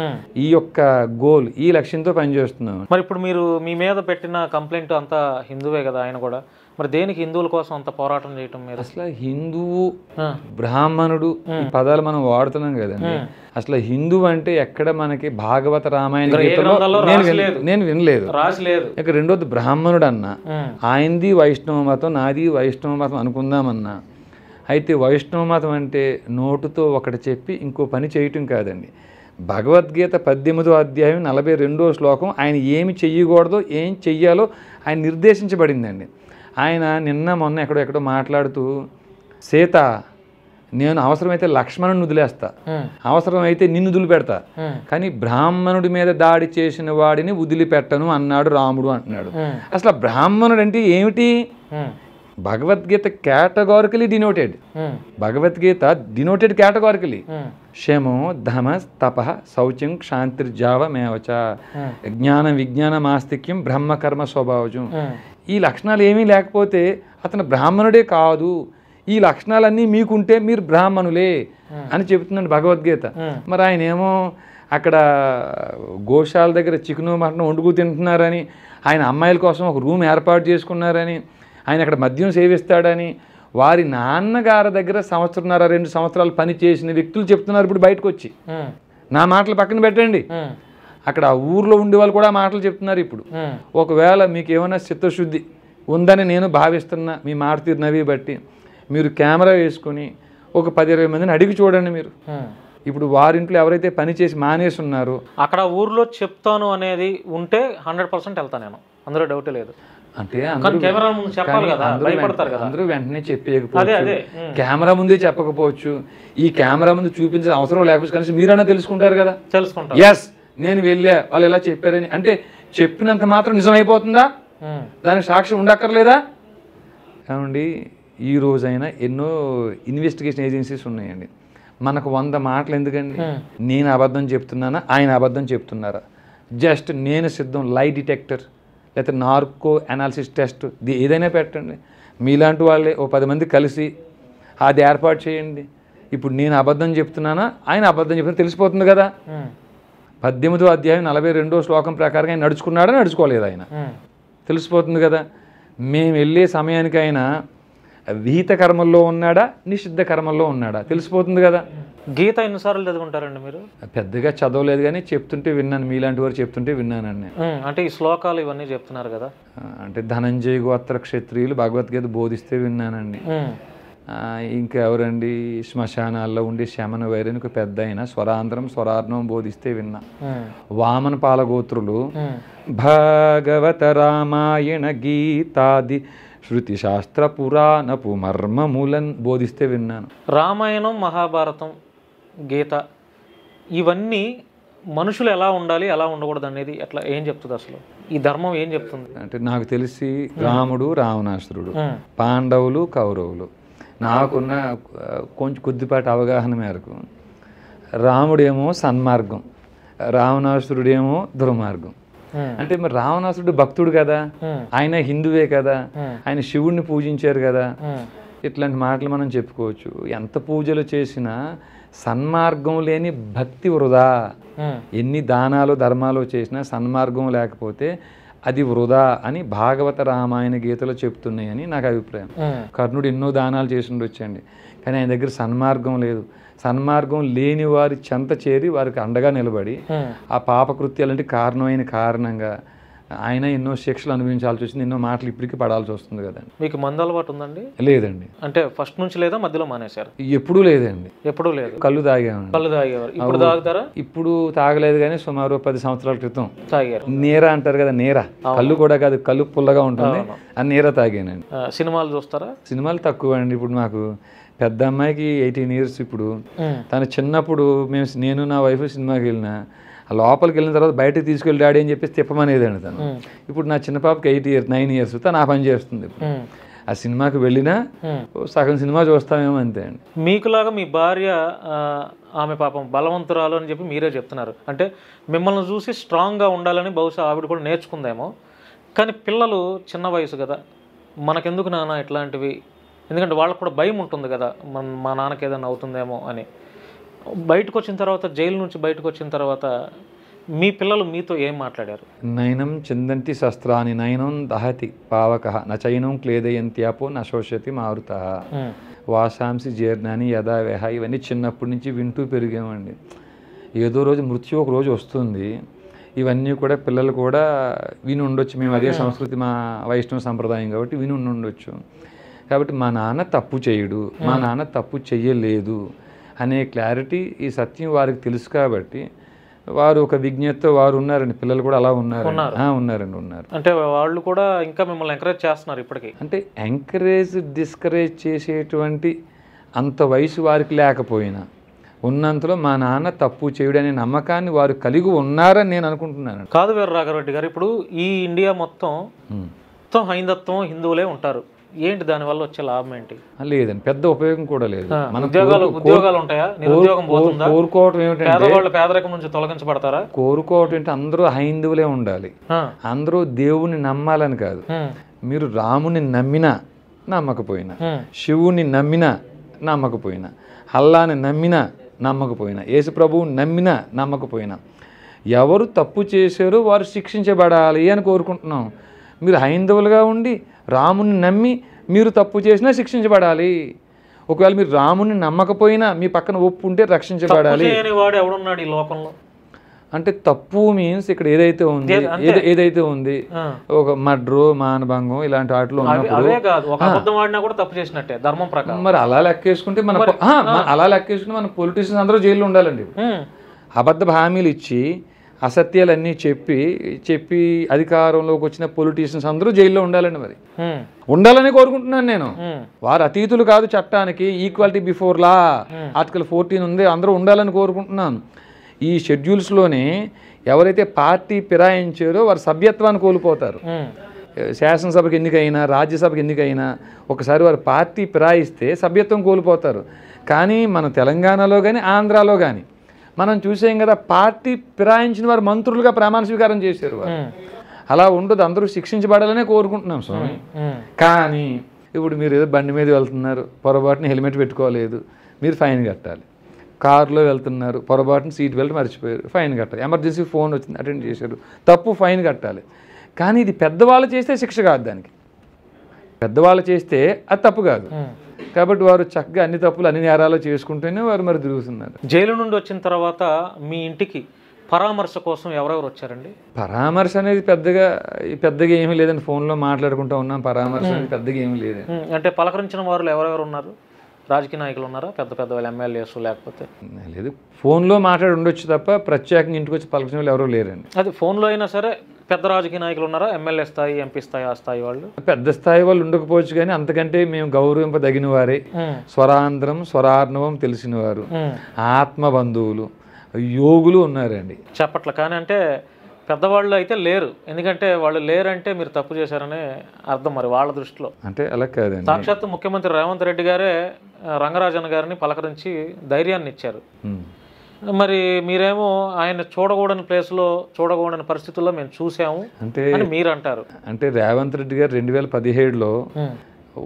ఈ యొక్క గోల్, ఈ లక్ష్యంతో పనిచేస్తున్నాం. మరి ఇప్పుడు మీరు మీ మీద పెట్టిన కంప్లైంట్ అంతా హిందువే కదా, ఆయన కూడా, మరి దేనికి హిందువుల కోసం అంత పోరాటం చేయటం? మీరు అసలు హిందువు బ్రాహ్మణుడు ఈ పదాలు మనం వాడుతున్నాం కదండి. అసలు హిందువు అంటే ఎక్కడ మనకి భాగవత రామాయణ నేను వినలేదు. ఇక రెండోది బ్రాహ్మణుడు అన్న, ఆయనది వైష్ణవ మతం, నాది వైష్ణవ మతం అనుకుందామన్నా. అయితే వైష్ణవ మతం అంటే నోటుతో ఒకటి చెప్పి ఇంకో పని చేయటం కాదండి. భగవద్గీత 18వ అధ్యాయం 42వ శ్లోకం ఆయన ఏమి చెయ్యకూడదో ఏం చెయ్యాలో ఆయన నిర్దేశించబడిందండి. ఆయన నిన్న మొన్న ఎక్కడో మాట్లాడుతూ, సీత నేను అవసరమైతే లక్ష్మణుని వదిలేస్తా, అవసరమైతే నిన్ను వదిలిపెడతా, కానీ బ్రాహ్మణుడి మీద దాడి చేసిన వాడిని వదిలిపెట్టను అన్నాడు రాముడు అంటున్నాడు. అసలు బ్రాహ్మణుడు అంటే ఏమిటి? Bhagavad Gita categorically denoted, Bhagavad Gita denoted categorically. క్షమో ధమ తప శౌచ్యం క్షాంతిర్జావమేవచ జ్ఞాన విజ్ఞానం ఆస్తిక్యం బ్రహ్మకర్మ స్వభావజం. ఈ లక్షణాలు ఏమీ లేకపోతే అతను బ్రాహ్మణుడే కాదు, ఈ లక్షణాలన్నీ మీకుంటే మీరు బ్రాహ్మణులే అని చెబుతున్నాడు భగవద్గీత. మరి ఆయన ఏమో అక్కడ గోశాల దగ్గర చికెను మటన్ వండుకు తింటున్నారని, ఆయన అమ్మాయిల కోసం ఒక రూమ్ ఏర్పాటు చేసుకున్నారని, ఆయన అక్కడ మద్యం సేవిస్తాడని వారి నాన్నగారి దగ్గర 1.5-2 సంవత్సరాలు పని చేసిన వ్యక్తులు చెప్తున్నారు ఇప్పుడు బయటకు వచ్చి. నా మాటలు పక్కన పెట్టండి, అక్కడ ఆ ఊర్లో ఉండే వాళ్ళు కూడా మాటలు చెప్తున్నారు ఇప్పుడు. ఒకవేళ మీకు ఏమైనా చిత్తశుద్ధి ఉందని నేను భావిస్తున్నా మీ మాట తీరునవి బట్టి, మీరు కెమెరా వేసుకొని ఒక 10-20 మందిని అడిగి చూడండి. మీరు ఇప్పుడు వారింట్లో ఎవరైతే పని చేసి మానేసి ఉన్నారో అక్కడ ఊర్లో చెప్తాను అనేది ఉంటే 100% వెళ్తాను నేను, అందులో డౌట్ లేదు. అంటే అందరూ వెంటనే చెప్పేయకపోవచ్చు, కెమెరా ముందే చెప్పకపోవచ్చు, ఈ కెమెరా ముందు చూపించిన అవసరం లేకపోతే కనీసం మీరైనా తెలుసుకుంటారు కదా. ఎస్ నేను వెళ్ళా వాళ్ళు ఎలా చెప్పారని అంటే చెప్పినంత మాత్రం నిజమైపోతుందా? దానికి సాక్ష్యం ఉండక్కర్లేదా? ఏమండి, ఈ రోజైనా ఎన్నో ఇన్వెస్టిగేషన్ ఏజెన్సీస్ ఉన్నాయండి. మనకు 100 మాటలు ఎందుకండి? నేను అబద్ధం చెప్తున్నానా, ఆయన అబద్ధం చెప్తున్నారా? జస్ట్ నేను సిద్ధం, లై డిటెక్టర్ లేకపోతే నార్కో అనాలిసిస్ టెస్ట్ ఏదైనా పెట్టండి. మీలాంటి వాళ్ళే ఓ 10 మంది కలిసి అది ఏర్పాటు చేయండి. ఇప్పుడు నేను అబద్ధం చెప్తున్నానా, ఆయన అబద్ధం చెప్తున్నా తెలిసిపోతుంది కదా. 18వ అధ్యాయం 42వ శ్లోకం ప్రకారం ఆయన నడుచుకున్నాడా నడుచుకోలేదు ఆయన తెలిసిపోతుంది కదా. మేము వెళ్ళే సమయానికి ఆయన విహిత కర్మల్లో ఉన్నాడా నిషిద్ధ కర్మల్లో ఉన్నాడా తెలిసిపోతుంది కదా. గీత ఎన్నిసార్లు చదువుకుంటారండి మీరు? పెద్దగా చదవలేదు కానీ చెప్తుంటే విన్నాను, మీలాంటి వారు చెప్తుంటే విన్నానండి. అంటే ఈ శ్లోకాలు ఇవన్నీ చెప్తున్నారు కదా, అంటే ధనంజయ గోత్ర క్షత్రియులు భగవద్గీత బోధిస్తే విన్నానండి. ఇంకెవరండి, శ్మశానాల్లో ఉండే శమన వైరని ఒక పెద్ద ఆయన స్వరాంధ్రం స్వరార్ణం బోధిస్తే విన్నా. వామన పాలగోత్రులు భాగవత రామాయణ గీతాది శృతి శాస్త్ర పురాణపు మర్మములను బోధిస్తే విన్నాను. రామాయణం, మహాభారతం, గీత ఇవన్నీ మనుషులు ఎలా ఉండాలి, ఎలా ఉండకూడదు అనేది ఎట్లా ఏం చెప్తుంది అసలు? ఈ ధర్మం ఏం చెప్తుంది అంటే నాకు తెలిసి రాముడు రావణాసురుడు, పాండవులు కౌరవులు, నాకున్న కొంచెం కొద్దిపాటి అవగాహన మేరకు రాముడేమో సన్మార్గం, రావణాసురుడేమో దుర్మార్గం. అంటే మరి రావణాసురుడు భక్తుడు కదా, ఆయన హిందువే కదా, ఆయన శివుడిని పూజించారు కదా, ఇట్లాంటి మాటలు మనం చెప్పుకోవచ్చు. ఎంత పూజలు చేసినా సన్మార్గం లేని భక్తి వృధా. ఎన్ని దానాలు ధర్మాలు చేసినా సన్మార్గం లేకపోతే అది వృధా అని భాగవత రామాయణ గీతలో చెప్తున్నాయని నాకు అభిప్రాయం. కర్ణుడు ఎన్నో దానాలు చేసి ఉండొచ్చండి, కానీ ఆయన దగ్గర సన్మార్గం లేదు. సన్మార్గం లేని వారి చెంత చేరి వారికి అండగా నిలబడి ఆ పాపకృత్యాలంటే కారణంగా ఆయన ఎన్నో శిక్షలు అనుభవించాల్సి వచ్చింది, ఎన్నో మాటలు ఇప్పటికీ పడాల్సి వస్తుంది కదండి. మీకు మందు అలవాటు ఉందండి? లేదండి. అంటే ఫస్ట్ నుంచి లేదా, మధ్యలో మానేశారు? ఎప్పుడూ లేదండి. ఎప్పుడూ లేదు. కళ్ళు తాగాము. కళ్ళు తాగేవారు? ఇప్పుడు తాగుతారా? ఇప్పుడు తాగలేదు, కానీ సుమారు 10 సంవత్సరాల క్రితం తాగారు. నీర అంటారు కదా, నీర, కళ్ళు కూడా కాదు, కళ్ళు పుల్లగా ఉంటుంది, ఆ నీర తాగానండి. సినిమాలు చూస్తారా? సినిమాలు తక్కువ అండి. ఇప్పుడు మాకు పెద్ద అమ్మాయికి 18 years. ఇప్పుడు తను చిన్నప్పుడు నేను నా వైఫ్ సినిమాకి వెళ్ళినా లోపలికి వెళ్ళిన తర్వాత బయటకు తీసుకెళ్ళి డాడీ అని చెప్పేసి తిప్పమనేదండి తను. ఇప్పుడు నా చిన్న పాపకి 9 years, తను ఆ పని చేస్తుంది. ఆ సినిమాకి వెళ్ళినా సగం సినిమా చూస్తామేమో అంతే అండి. మీకులాగా మీ భార్య ఆమె పాపం బలవంతురాలు అని చెప్పి మీరే చెప్తున్నారు. అంటే మిమ్మల్ని చూసి స్ట్రాంగ్గా ఉండాలని బహుశా ఆవిడ కూడా నేర్చుకుందేమో. కానీ పిల్లలు చిన్న వయసు కదా, మనకెందుకు నాన్న ఇట్లాంటివి, ఎందుకంటే వాళ్ళకు కూడా భయం ఉంటుంది కదా, మా నాన్నకి ఏదైనా అవుతుందేమో అని. బయటకు వచ్చిన తర్వాత, జైలు నుంచి బయటకు వచ్చిన తర్వాత మీ పిల్లలు మీతో ఏం మాట్లాడారు? నయనం చిందంతి శస్త్రాన్ని నయనం దహతి పావక నచైనం క్లేదయంత్యాపో నశోషతి మారుత వాసాంసి జీర్ణాన్ని యథావేహ. ఇవన్నీ చిన్నప్పటి నుంచి వింటూ పెరిగామండి. ఏదో రోజు మృత్యు ఒక రోజు వస్తుంది. ఇవన్నీ కూడా పిల్లలు కూడా విని ఉండొచ్చు. మేము అదే సంస్కృతి, మా వైష్ణవ సంప్రదాయం కాబట్టి విని ఉండొచ్చు. కాబట్టి మా నాన్న తప్పు చేయడు, మా నాన్న తప్పు చెయ్యలేదు అనే క్లారిటీ, ఈ సత్యం వారికి తెలుసు కాబట్టి వారు ఒక విజ్ఞతతో వారు ఉన్నారండి. పిల్లలు కూడా అలా ఉన్నారండి. అంటే వాళ్ళు కూడా ఇంకా మిమ్మల్ని ఎంకరేజ్ చేస్తున్నారు ఇప్పటికీ? అంటే డిస్కరేజ్ చేసేటువంటి అంత వయసు వారికి లేకపోయినా ఉన్నంతలో మా నాన్న తప్పు చేయడనే నమ్మకాన్ని వారు కలిగి ఉన్నారని నేను అనుకుంటున్నాను. కాదు వీర రాఘవరెడ్డి గారు, ఇప్పుడు ఈ ఇండియా మొత్తం హైందత్వం, హిందువులే ఉంటారు. ఏంటి దానివల్ల వచ్చే లాభం ఏంటి? లేదండి, పెద్ద ఉపయోగం కూడా లేదు. ఉద్యోగాలు ఉంటాయా? నిరుద్యోగం పోతుందా? కోరుకోవటం ఏమిటంటే పేదవాళ్ళు పేదరికం నుంచి తొలగించబడతారా? కోరుకోవటం అంటే అందరూ హైందువులే ఉండాలి, అందరూ దేవుని నమ్మాలని కాదు. మీరు రాముని నమ్మినా నమ్మకపోయినా, శివుని నమ్మినా నమ్మకపోయినా, అల్లాని నమ్మినా నమ్మకపోయినా, యేసు ప్రభువుని నమ్మినా నమ్మకపోయినా, ఎవరు తప్పు చేశారో వారు శిక్షించబడాలి అని కోరుకుంటున్నాం. మీరు హైందవులుగా ఉండి రాముని నమ్మి మీరు తప్పు చేసినా శిక్షించబడాలి. ఒకవేళ మీరు రాముని నమ్మకపోయినా మీ పక్కన ఒప్పు ఉంటే రక్షించబడాలి. వాడు ఎవడున్నాడు ఈ లోకంలో? అంటే తప్పు మీన్స్ ఇక్కడ ఏదైతే ఉంది ఒక మర్డర్, మానభంగం ఇలాంటి వాటిలో ఉన్నప్పుడు మరి అలా లెక్కేసుకుంటే మన పొలిటీషియన్స్ అందరూ జైల్లో ఉండాలండి. అబద్ధ హామీలు ఇచ్చి అసత్యాలన్నీ చెప్పి అధికారంలోకి వచ్చిన పొలిటీషియన్స్ అందరూ జైల్లో ఉండాలండి. మరి ఉండాలని కోరుకుంటున్నాను నేను. వారు అతీతులు కాదు చట్టానికి. ఈక్వాలిటీ బిఫోర్ లా ఆర్టికల్ 14 ఉంది, అందరూ ఉండాలని కోరుకుంటున్నాను. ఈ షెడ్యూల్స్లోనే ఎవరైతే పార్టీ ఫిరాయించారో వారు సభ్యత్వాన్ని కోల్పోతారు. శాసనసభకి ఎన్నికైనా, రాజ్యసభకి ఎన్నికైనా ఒకసారి వారు పార్టీ ఫిరాయిస్తే సభ్యత్వం కోల్పోతారు. కానీ మన తెలంగాణలో కానీ ఆంధ్రాలో కానీ మనం చూసాం కదా, పార్టీ ఫిరాయించిన వారు మంత్రులుగా ప్రమాణ స్వీకారం చేశారు. వారు అలా ఉండదు, అందరూ శిక్షించబడాలనే కోరుకుంటున్నాం స్వామి. కానీ ఇప్పుడు మీరు ఏదో బండి మీద వెళ్తున్నారు, పొరపాటున హెల్మెట్ పెట్టుకోలేదు, మీరు ఫైన్ కట్టాలి. కారులో వెళ్తున్నారు, పొరపాటున సీట్ బెల్ట్ మర్చిపోయారు, ఫైన్ కట్టాలి. ఎమర్జెన్సీ ఫోన్ వచ్చింది, అటెండ్ చేశారు, తప్పు, ఫైన్ కట్టాలి. కానీ ఇది పెద్దవాళ్ళు చేస్తే శిక్ష కాదు, దానికి పెద్దవాళ్ళు చేస్తే అది తప్పు కాదు. కాబట్టి వారు చక్కగా అన్ని తప్పులు అన్ని నేరాలు చేసుకుంటూనే వారు మరి తిరుగుతున్నారు. జైలు నుండి వచ్చిన తర్వాత మీ ఇంటికి పరామర్శ కోసం ఎవరెవరు వచ్చారండి? పరామర్శ అనేది పెద్దగా ఏమీ లేదండి. ఫోన్లో మాట్లాడుకుంటూ ఉన్నాం. పరామర్శ అనేది పెద్దగా ఏమీ లేదండి. అంటే పలకరించిన వారు ఎవరెవరు ఉన్నారు? రాజకీయ నాయకులు ఉన్నారా, పెద్ద పెద్ద వాళ్ళు ఎమ్మెల్యేస్ లేకపోతే? లేదు, ఫోన్లో మాట్లాడి ఉండొచ్చు తప్ప ప్రత్యేకంగా ఇంటికి వచ్చి పలకరించిన వాళ్ళు ఎవరూ లేరండి. అది ఫోన్లో అయినా సరే పెద్ద రాజకీయ నాయకులు ఉన్నారా, ఎమ్మెల్యే స్థాయి, ఎంపీ స్థాయి, ఆ స్థాయి వాళ్ళు? పెద్ద స్థాయి వాళ్ళు ఉండకపోవచ్చు, కానీ అంతకంటే మేము గౌరవింపదగిన వారే, స్వరాంధ్రం స్వరార్ణవం తెలిసిన వారు, ఆత్మబంధువులు, యోగులు ఉన్నారండి. చెప్పట్ల కానీ అంటే పెద్దవాళ్ళు అయితే లేరు, ఎందుకంటే వాళ్ళు లేరంటే మీరు తప్పు చేశారనే అర్థం మరి వాళ్ళ దృష్టిలో. అంటే అలా కాదండి, సాక్షాత్తు ముఖ్యమంత్రి రేవంత్ రెడ్డి గారే రంగరాజన్ గారిని పలకరించి ధైర్యాన్ని ఇచ్చారు. మరి మీరేమో ఆయన చూడకూడని ప్లేస్లో, చూడకూడని పరిస్థితుల్లో మేము చూసాము అని మీరు అంటారు. అంటే రేవంత్ రెడ్డి గారు 2017లో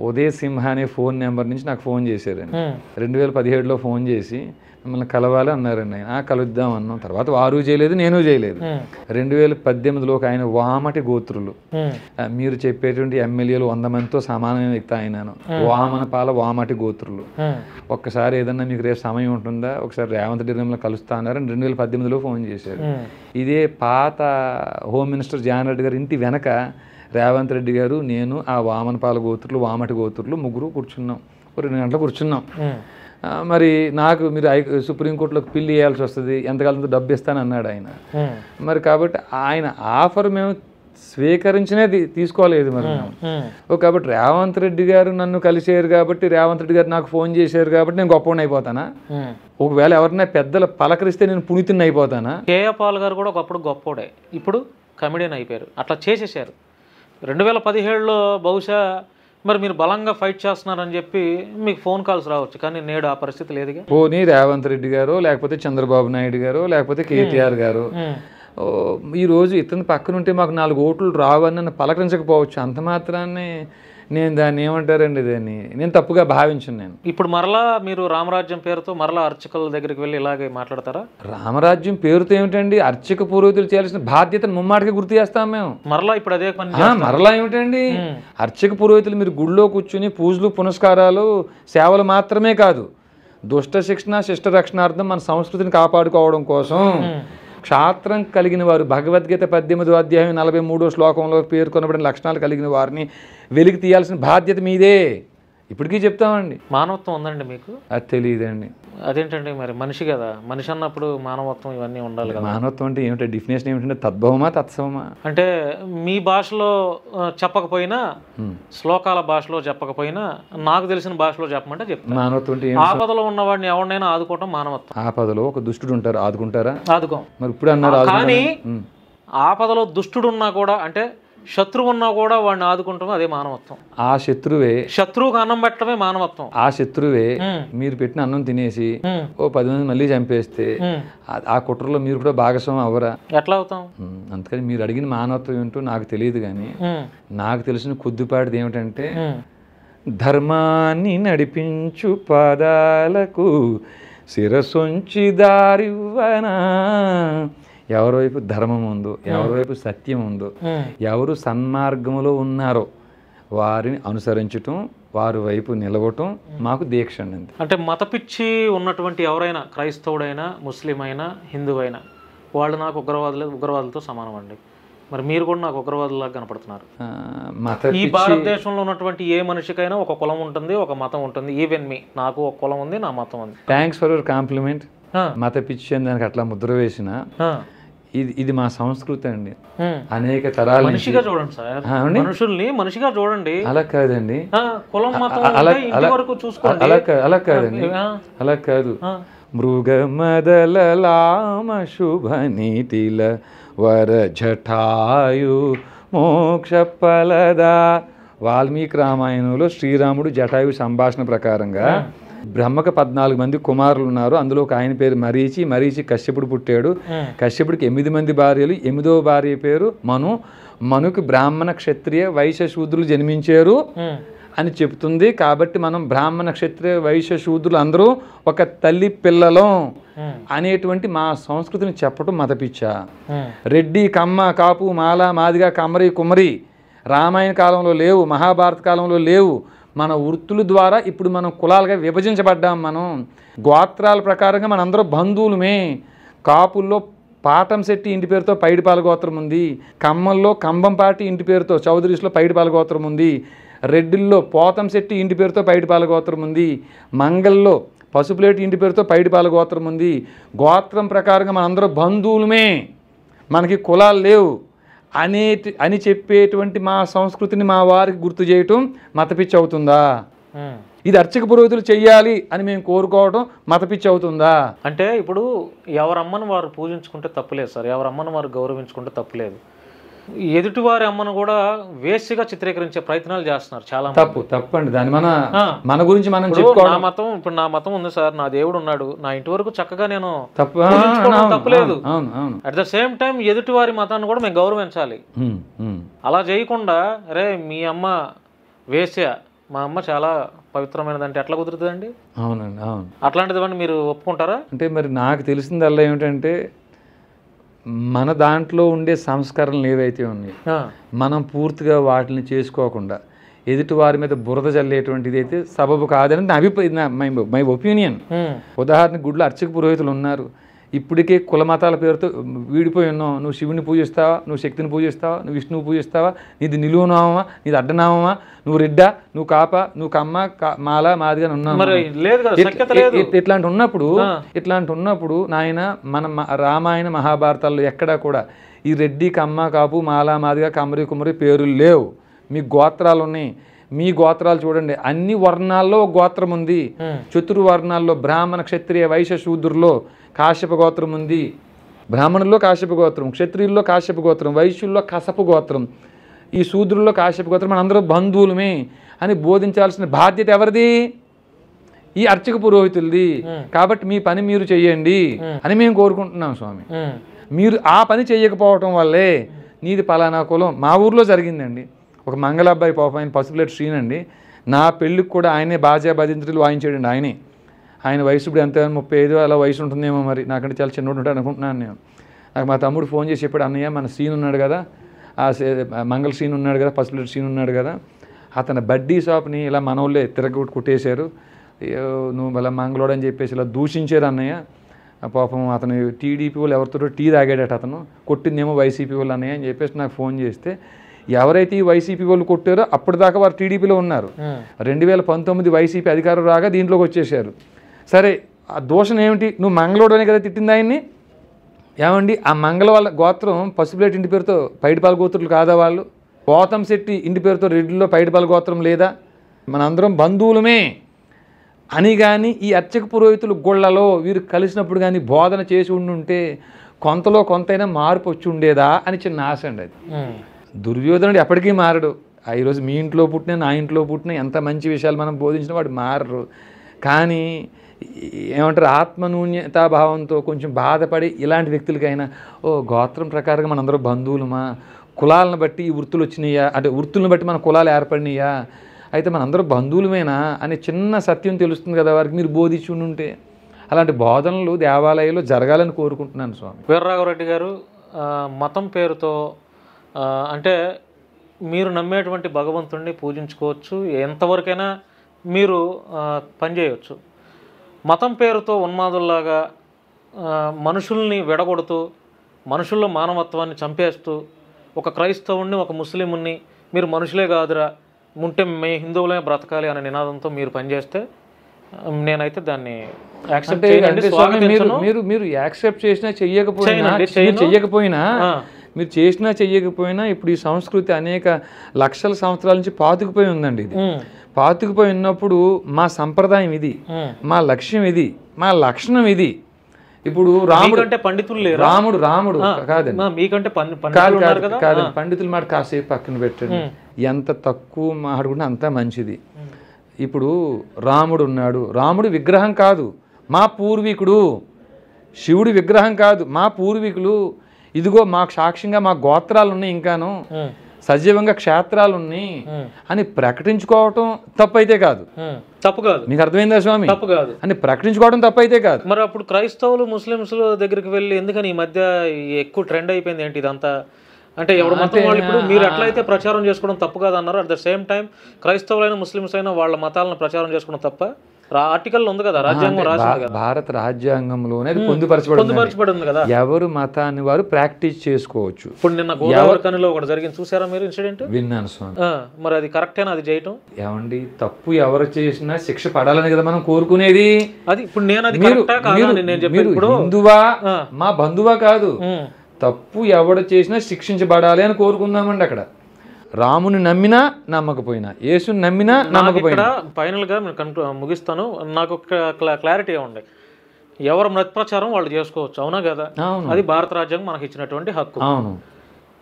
ఉదయ్ సింహ అనే ఫోన్ నెంబర్ నుంచి నాకు ఫోన్ చేశారండి. 2017లో ఫోన్ చేసి మిమ్మల్ని కలవాలి అన్నారండి. ఆయన కలుద్దాం అన్నాం. తర్వాత వారు చేయలేదు, నేను చేయలేదు. 2018లోకి ఆయన వామటి గోత్రులు, మీరు చెప్పేటువంటి ఎమ్మెల్యేలు 100 మందితో సమానమైన వ్యక్తి ఆయనను, వామనపాల వామటి గోత్రులు. ఒక్కసారి ఏదన్నా మీకు రేపు సమయం ఉంటుందా, ఒకసారి రేవంత్ రెడ్డి మిమ్మల్ని కలుస్తా అన్నారని 2018లో ఫోన్ చేశారు. ఇదే పాత హోమ్ మినిస్టర్ జాన్ రెడ్డి గారు ఇంటి వెనక రేవంత్ రెడ్డి గారు, నేను, ఆ వామనపాల గోత్రులు, వామటి గోత్రులు ముగ్గురు కూర్చున్నాం. 2 గంటలు కూర్చున్నాం. మరి నాకు మీరు సుప్రీంకోర్టులోకి పిల్లి వేయాల్సి వస్తుంది, ఎంతకాలంతో డబ్బు ఇస్తాను అన్నాడు ఆయన. మరి కాబట్టి ఆయన ఆఫర్ మేము స్వీకరించినే తీసుకోలేదు మరి మేము. కాబట్టి రేవంత్ రెడ్డి గారు నన్ను కలిసారు కాబట్టి, రేవంత్ రెడ్డి గారు నాకు ఫోన్ చేశారు కాబట్టి నేను గొప్పవాడిని అయిపోతానా? ఒకవేళ ఎవరైనా పెద్దలు పలకరిస్తే నేను పునీతుని అయిపోతానా? కేఏ పాల్ గారు కూడా ఒకప్పుడు గొప్పవాడే, ఇప్పుడు కమెడియన్ అయిపోయారు. అట్లా చేసేసారు. 2017లో బహుశా మరి మీరు బలంగా ఫైట్ చేస్తున్నారని చెప్పి మీకు ఫోన్ కాల్స్ రావచ్చు, కానీ నేడు ఆ పరిస్థితి లేదుగా. పోనీ రేవంత్ రెడ్డి గారు, లేకపోతే చంద్రబాబు నాయుడు గారు, లేకపోతే కేటీఆర్ గారు ఈరోజు ఇతని పక్కన ఉంటే మాకు 4 ఓట్లు రావని నన్ను పలకరించకపోవచ్చు. అంత మాత్రాన్ని నేను దాన్ని ఏమంటారండి, దాన్ని నేను తప్పుగా భావించను. నేను ఇప్పుడు మరలా మీరు రామరాజ్యం పేరుతో మరలా అర్చకుల దగ్గరికి వెళ్ళి ఇలాగే మాట్లాడతారా? రామరాజ్యం పేరుతో ఏమిటండి, అర్చక పురోహితులు చేయాల్సిన బాధ్యతను ముమ్మాటికి గుర్తు చేస్తాం మేము. మరలా ఇప్పుడు అదే పని మరలా ఏమిటండి, అర్చక పురోహితులు మీరు గుళ్ళో కూర్చుని పూజలు పునస్కారాలు సేవలు మాత్రమే కాదు, దుష్ట శిక్షణ శిష్ట రక్షణార్థం మన సంస్కృతిని కాపాడుకోవడం కోసం క్షాత్రం కలిగిన వారు, భగవద్గీత 18వ అధ్యాయం 43వ శ్లోకంలో పేర్కొనబడిన లక్షణాలు కలిగిన వారిని వెలికి తీయాల్సిన బాధ్యత మీదే. ఇప్పటికీ చెప్తామండి. మానవత్వం ఉందండి మీకు? అది తెలియదండి. అదేంటండి, మరి మనిషి కదా, మనిషి అన్నప్పుడు మానవత్వం ఇవన్నీ ఉండాలి కదా. మానవత్వం అంటే ఏమిటంటే డెఫినేషన్ ఏమిటంటే తద్భవమా తత్సవమా? అంటే మీ భాషలో చెప్పకపోయినా, శ్లోకాల భాషలో చెప్పకపోయినా, నాకు తెలిసిన భాషలో చెప్పమంటే చెప్తాను. మానవత్వం అంటే ఆపదలో ఉన్నవాడిని ఎవరినైనా ఆదుకోవటం మానవత్వం. ఆపదలో ఒక దుష్టుడు ఉంటారు, ఆదుకుంటారా? ఆదుకోం. మరి ఇప్పుడు అన్నారు. కానీ ఆపదలో దుష్టుడు ఉన్నా కూడా, అంటే శత్రువు ఉన్నా కూడా వాడిని ఆదుకుంటాం, అదే మానవత్వం. ఆ శత్రువే, శత్రువుకు అన్నం పెట్టడమే మానవత్వం. ఆ శత్రువే మీరు పెట్టిన అన్నం తినేసి ఓ 10 మంది మళ్ళీ చంపేస్తే ఆ కుట్రలో మీరు కూడా భాగస్వామి అవ్వరా? ఎట్లా అవుతాం? అందుకని మీరు అడిగిన మానవత్వం ఏంటో నాకు తెలియదు, కానీ నాకు తెలిసిన కొద్దిపాటిది ఏమిటంటే, ధర్మాన్ని నడిపించు పాదాలకు శిరసొంచి దారివ్వనా. ఎవరి వైపు ధర్మం ఉందో, ఎవరి వైపు సత్యం ఉందో, ఎవరు సన్మార్గంలో ఉన్నారో వారిని అనుసరించటం, వారి వైపు నిలవటం మాకు దీక్ష అండి. అంటే మతపిచ్చి ఉన్నటువంటి ఎవరైనా, క్రైస్తవుడైనా, ముస్లిం అయినా, హిందువైనా, వాళ్ళు నాకు ఉగ్రవాదులతో సమానం అండి. మరి మీరు కూడా నాకు ఉగ్రవాదులాగా కనపడుతున్నారు. ఈ భారతదేశంలో ఉన్నటువంటి ఏ మనిషికైనా ఒక కులం ఉంటుంది, ఒక మతం ఉంటుంది. ఈవెన్ మీ, నాకు ఒక కులం ఉంది, నా మతం ఉంది. Thanks for your compliment. మత పిచ్చి అని దానికి అట్లా ముద్ర వేసిన ఇది మా సంస్కృతి అండి. అనేక తరాల మనిషిగా చూడండి సార్, మనుషుల్ని మనిషిగా చూడండి. అలా కాదండి, కులం మతం వరకు చూసుకోండి. అలా కాదండి, అలా కాదు. మృగమదలామ శుభ నీతిల వర జటాయు మోక్ష ఫలదా. వాల్మీకి రామాయణంలో శ్రీరాముడు జటాయు సంభాషణ ప్రకారంగా బ్రహ్మకు 14 మంది కుమారులు ఉన్నారు. అందులో ఒక ఆయన పేరు మరీచి. మరీచి కశ్యపుడు పుట్టాడు. కశ్యపుడికి 8 మంది భార్యలు. 8వ భార్య పేరు మను. మనుకి బ్రాహ్మణ క్షత్రియ వైశ్య శూద్రులు జన్మించారు అని చెప్తుంది. కాబట్టి మనం బ్రాహ్మణ క్షత్రియ వైశ్య శూద్రులు అందరూ ఒక తల్లి పిల్లలం అనేటువంటి మా సంస్కృతిని చెప్పటం మతపిచ్చ. రెడ్డి, కమ్మ, కాపు, మాల, మాదిగ, కమ్మరి, కుమ్మరి రామాయణ కాలంలో లేవు, మహాభారత కాలంలో లేవు. మన వృత్తుల ద్వారా ఇప్పుడు మనం కులాలుగా విభజించబడ్డాం. మనం గోత్రాల ప్రకారంగా మనందరూ బంధువులమే. కాపుల్లో పాటంశెట్టి ఇంటి పేరుతో పైడిపాల గోత్రం ఉంది. కమ్మల్లో కంబంపాటి ఇంటి పేరుతో చౌదరీస్లో పైడిపాల గోత్రం ఉంది. రెడ్డిల్లో పోతంశెట్టి ఇంటి పేరుతో పైడిపాల గోత్రం ఉంది, మంగల్లో పసుపులేటి ఇంటి పేరుతో పైడిపాల గోత్రం ఉంది. గోత్రం ప్రకారంగా మనందరూ బంధువులమే, మనకి కులాలు లేవు అని చెప్పేటువంటి మా సంస్కృతిని మా వారికి గుర్తు చేయటం మతపిచ్చి అవుతుందా? ఇది అర్చక పురోహితులు చెయ్యాలి అని మేము కోరుకోవడం మతపిచ్చి అవుతుందా? అంటే ఇప్పుడు ఎవరమ్మను వారు పూజించుకుంటే తప్పులేదు సార్, ఎవరమ్మను వారు గౌరవించుకుంటే తప్పులేదు. ఎదుటివారి అమ్మను కూడా వేస్ట్గా చిత్రీకరించే ప్రయత్నాలు చేస్తున్నారు చాలా. తప్పండి. దాని మన గురించి మనం చెప్పుకోవడం. ఇప్పుడు నా మతం ఉంది సార్, నా దేవుడు ఉన్నాడు, నా ఇంటి వరకు చక్కగా నేను తప్పులేదు. అట్ ద సేమ్ టైం ఎదుటివారి మతాన్ని కూడా మేము గౌరవించాలి. అలా చేయకుండా అరే మీ అమ్మ వేశ్య, మా అమ్మ చాలా పవిత్రమైనదంటే ఎట్లా కుదురుతుందండి? అవునండి, అవును. అట్లాంటిది మీరు ఒప్పుకుంటారా? అంటే మరి నాకు తెలిసిందల్లా ఏమిటంటే మన దాంట్లో ఉండే సంస్కరణలు ఏవైతే ఉన్నాయి మనం పూర్తిగా వాటిని చేసుకోకుండా ఎదుటి వారి మీద బురద చల్లేటువంటిది అయితే సబబు కాదని నా అభిప్రాయం, మై ఒపీనియన్. ఉదాహరణకు గుడిలో అర్చక పురోహితులు ఉన్నారు, ఇప్పటికే కుల మతాల పేరుతో వీడిపోయి ఉన్నావు. నువ్వు శివుని పూజిస్తావా, నువ్వు శక్తిని పూజిస్తావా, నువ్వు విష్ణువు పూజిస్తావా, నీది నిలువునామా, నీది అడ్డనామా, నువ్వు రెడ్డా, నువ్వు కాప, నువ్వు కమ్మ, మాల, మాదిగా ఉన్నావు. ఇట్లాంటి ఉన్నప్పుడు నాయన మన రామాయణ మహాభారతాల్లో ఎక్కడా కూడా ఈ రెడ్డి, కమ్మ, కాపు, మాల, మాదిగా, కమ్మరి, కుమ్మరి పేర్లు లేవు. మీ గోత్రాలు ఉన్నాయి. మీ గోత్రాలు చూడండి, అన్ని వర్ణాల్లో ఒక గోత్రం ఉంది. చతుర్వర్ణాల్లో బ్రాహ్మణ, క్షత్రియ, వైశ్య, శూద్రుల్లో కాశ్యప గోత్రం ఉంది. బ్రాహ్మణుల్లో కాశ్యప గోత్రం, క్షత్రియుల్లో కాశ్యప గోత్రం, వైశ్యుల్లో కసప గోత్రం, ఈ శూద్రుల్లో కాశ్యప గోత్రం. మనందరూ బంధువులమే అని బోధించాల్సిన బాధ్యత ఎవరిది? ఈ అర్చక పురోహితులది. కాబట్టి మీ పని మీరు చెయ్యండి అని మేము కోరుకుంటున్నాం స్వామి. మీరు ఆ పని చెయ్యకపోవటం వల్లే నీది పలానా కులం. మా ఊర్లో జరిగిందండి. ఒక మంగళబ్బాయి పాపం, ఆయన పసుపులేటి శ్రీనండి. నా పెళ్ళికి కూడా ఆయనే బాజా భజంత్రులు వాయించాడండి. ఆయన వయసు ఇప్పుడు ఎంత 35 అలా వయసు ఉంటుందేమో, మరి నాకంటే చాలా చిన్నోడు ఉంటాడు అనుకుంటున్నాను నేను. నాకు మా తమ్ముడు ఫోన్ చేసి చెప్పాడు, అన్నయ్య మన సీన్ ఉన్నాడు కదా, ఆ మంగళ సీన్ ఉన్నాడు కదా, పసుపులేటి సీన్ ఉన్నాడు కదా, అతని బడ్డీ షాప్ని ఇలా మనోళ్ళే తిరగొట్టు కుట్టేశారు, నువ్వు మళ్ళీ మంగళోడు అని చెప్పేసి ఇలా దూషించారు అన్నయ్య. పాపం అతను టీడీపీ వాళ్ళు ఎవరితో టీ తాగాడట, అతను కొట్టిందేమో వైసీపీ వాళ్ళు అన్నయ్య అని చెప్పేసి నాకు ఫోన్ చేస్తే, ఎవరైతే ఈ వైసీపీ వాళ్ళు కొట్టారో అప్పటిదాకా వారు టీడీపీలో ఉన్నారు. 2019 వైసీపీ అధికారం రాగా దీంట్లోకి వచ్చేసారు. సరే, ఆ దోషం ఏమిటి? నువ్వు మంగళోడనే కదా తిట్టింది ఆయన్ని. ఏమండి, ఆ మంగళ వాళ్ళ గోత్రం పసుపులేటి ఇంటి పేరుతో పైడిపాల గోత్రులు కాదా వాళ్ళు? పోతంశెట్టి ఇంటి పేరుతో రెడ్డిలో పైడిపాల గోత్రం లేదా? మనందరం బంధువులమే అని కానీ ఈ అర్చక పురోహితులు గుళ్ళలో వీరు కలిసినప్పుడు కానీ బోధన చేసి ఉండుంటే కొంతలో కొంతైనా మార్పు వచ్చి ఉండేదా అని చిన్న ఆశ అండి. అది దుర్యోధనుడు ఎప్పటికీ మారడు. ఈరోజు మీ ఇంట్లో పుట్టిన, నా ఇంట్లో పుట్టిన ఎంత మంచి విషయాలు మనం బోధించిన వాడు మారరు. కానీ ఏమంటారు, ఆత్మన్యూన్యతాభావంతో కొంచెం బాధపడి ఇలాంటి వ్యక్తులకైనా గోత్రం ప్రకారంగా మనందరూ బంధువులమా, కులాలను బట్టి ఈ వృత్తులు వచ్చినాయా, అంటే వృత్తులను బట్టి మన కులాలు ఏర్పడినాయా, అయితే మనందరూ బంధువులమేనా అనే చిన్న సత్యం తెలుస్తుంది కదా వారికి, మీరు బోధించి ఉంటే. అలాంటి బోధనలు దేవాలయాల్లో జరగాలని కోరుకుంటున్నాను స్వామి. వీరరాఘవరెడ్డి గారు, మతం పేరుతో అంటే మీరు నమ్మేటువంటి భగవంతుడిని పూజించుకోవచ్చు, ఎంతవరకైనా మీరు పనిచేయవచ్చు. మతం పేరుతో ఉన్మాదుల్లాగా మనుషుల్ని విడగొడుతూ, మనుషుల్లో మానవత్వాన్ని చంపేస్తూ, ఒక క్రైస్తవుణ్ణి, ఒక ముస్లింని మీరు మనుషులే కాదురా, ఉంటే మే హిందువులే బ్రతకాలి అనే నినాదంతో మీరు పనిచేస్తే నేనైతే దాన్ని యాక్సెప్ట్ చేయండి. మీరు యాక్సెప్ట్ చేసినా చెయ్యకపోయినా మీరు చేసినా చెయ్యకపోయినా ఇప్పుడు ఈ సంస్కృతి అనేక లక్షల సంవత్సరాల నుంచి పాతుకుపోయి ఉందండి. ఇది పాతుకుపోయి ఉన్నప్పుడు మా సంప్రదాయం ఇది, మా లక్ష్యం ఇది, మా లక్షణం ఇది. ఇప్పుడు రాముడు అంటే పండితులు, రాముడు కాదండి, మీకంటే కాదండి, పండితుల మాట కాసేపు పక్కన పెట్టండి. ఎంత తక్కువ మాట్లాడుకుంటే అంత మంచిది. ఇప్పుడు రాముడు ఉన్నాడు, రాముడు విగ్రహం కాదు, మా పూర్వీకుడు. శివుడి విగ్రహం కాదు, మా పూర్వీకులు. ఇదిగో మాకు సాక్ష్యంగా మా గోత్రాలు ఉన్నాయి, ఇంకాను సజీవంగా క్షేత్రాలు ఉన్నాయి అని ప్రకటించుకోవటం తప్పైతే కాదు. తప్పు కాదు. మీకు అర్థమైందా స్వామి? తప్పు కాదు అని ప్రకటించుకోవడం తప్పైతే కాదు. మరి అప్పుడు క్రైస్తవులు ముస్లిమ్స్ దగ్గరికి వెళ్ళి ఎందుకని ఈ మధ్య ఎక్కువ ట్రెండ్ అయిపోయింది ఏంటి ఇదంతా? అంటే ఎవరు మతం వాళ్ళు ఇప్పుడు మీరు ఎట్లయితే ప్రచారం చేసుకోవడం తప్పు కాదన్నారో, అట్ ద సేమ్ టైం క్రైస్తవులైన ముస్లిమ్స్ అయినా వాళ్ళ మతాలను ప్రచారం చేసుకోవడం తప్ప? ఆర్టికల్ ఉంది కదా, రాజ్యాంగం రాసింది కదా, భారత రాజ్యాంగంలోనే అది పొందుపరచబడి ఉంది కదా, ఎవరు మతాన్ని వారు ప్రాక్టీస్ చేసుకోవచ్చు. ఇప్పుడు నిన్న గోదావరి కనిలో ఒకటి జరిగింది, చూసారా మీరు ఇన్సిడెంట్? విన్నాను స్వామి. మరి అది కరెక్టేనా అది చేయటం? ఏమండి, తప్పు ఎవరు చేసినా శిక్ష పడాలని కదా మనం కోరుకునేది. అది ఇప్పుడు నేను అది కరెక్టా కాదా అని నేను చెప్పాను. ఇప్పుడు హిందువా మా బంధువా కాదు, తప్పు ఎవడు చేసినా శిక్షించబడాలి అని కోరుకుందామండి. అక్కడ రాముని నమ్మినా నమ్మకపోయినా, యేసుని నమ్మినా నమ్మకపోయినా. ఫైనల్ గా ముగిస్తాను, నాకు క్లారిటీ ఉంది. ఎవరు మత ప్రచారం వాళ్ళు చేసుకోవచ్చు, అవునా కదా? అది భారత రాజ్యాంగం మనకి ఇచ్చినటువంటి హక్కు. అవును.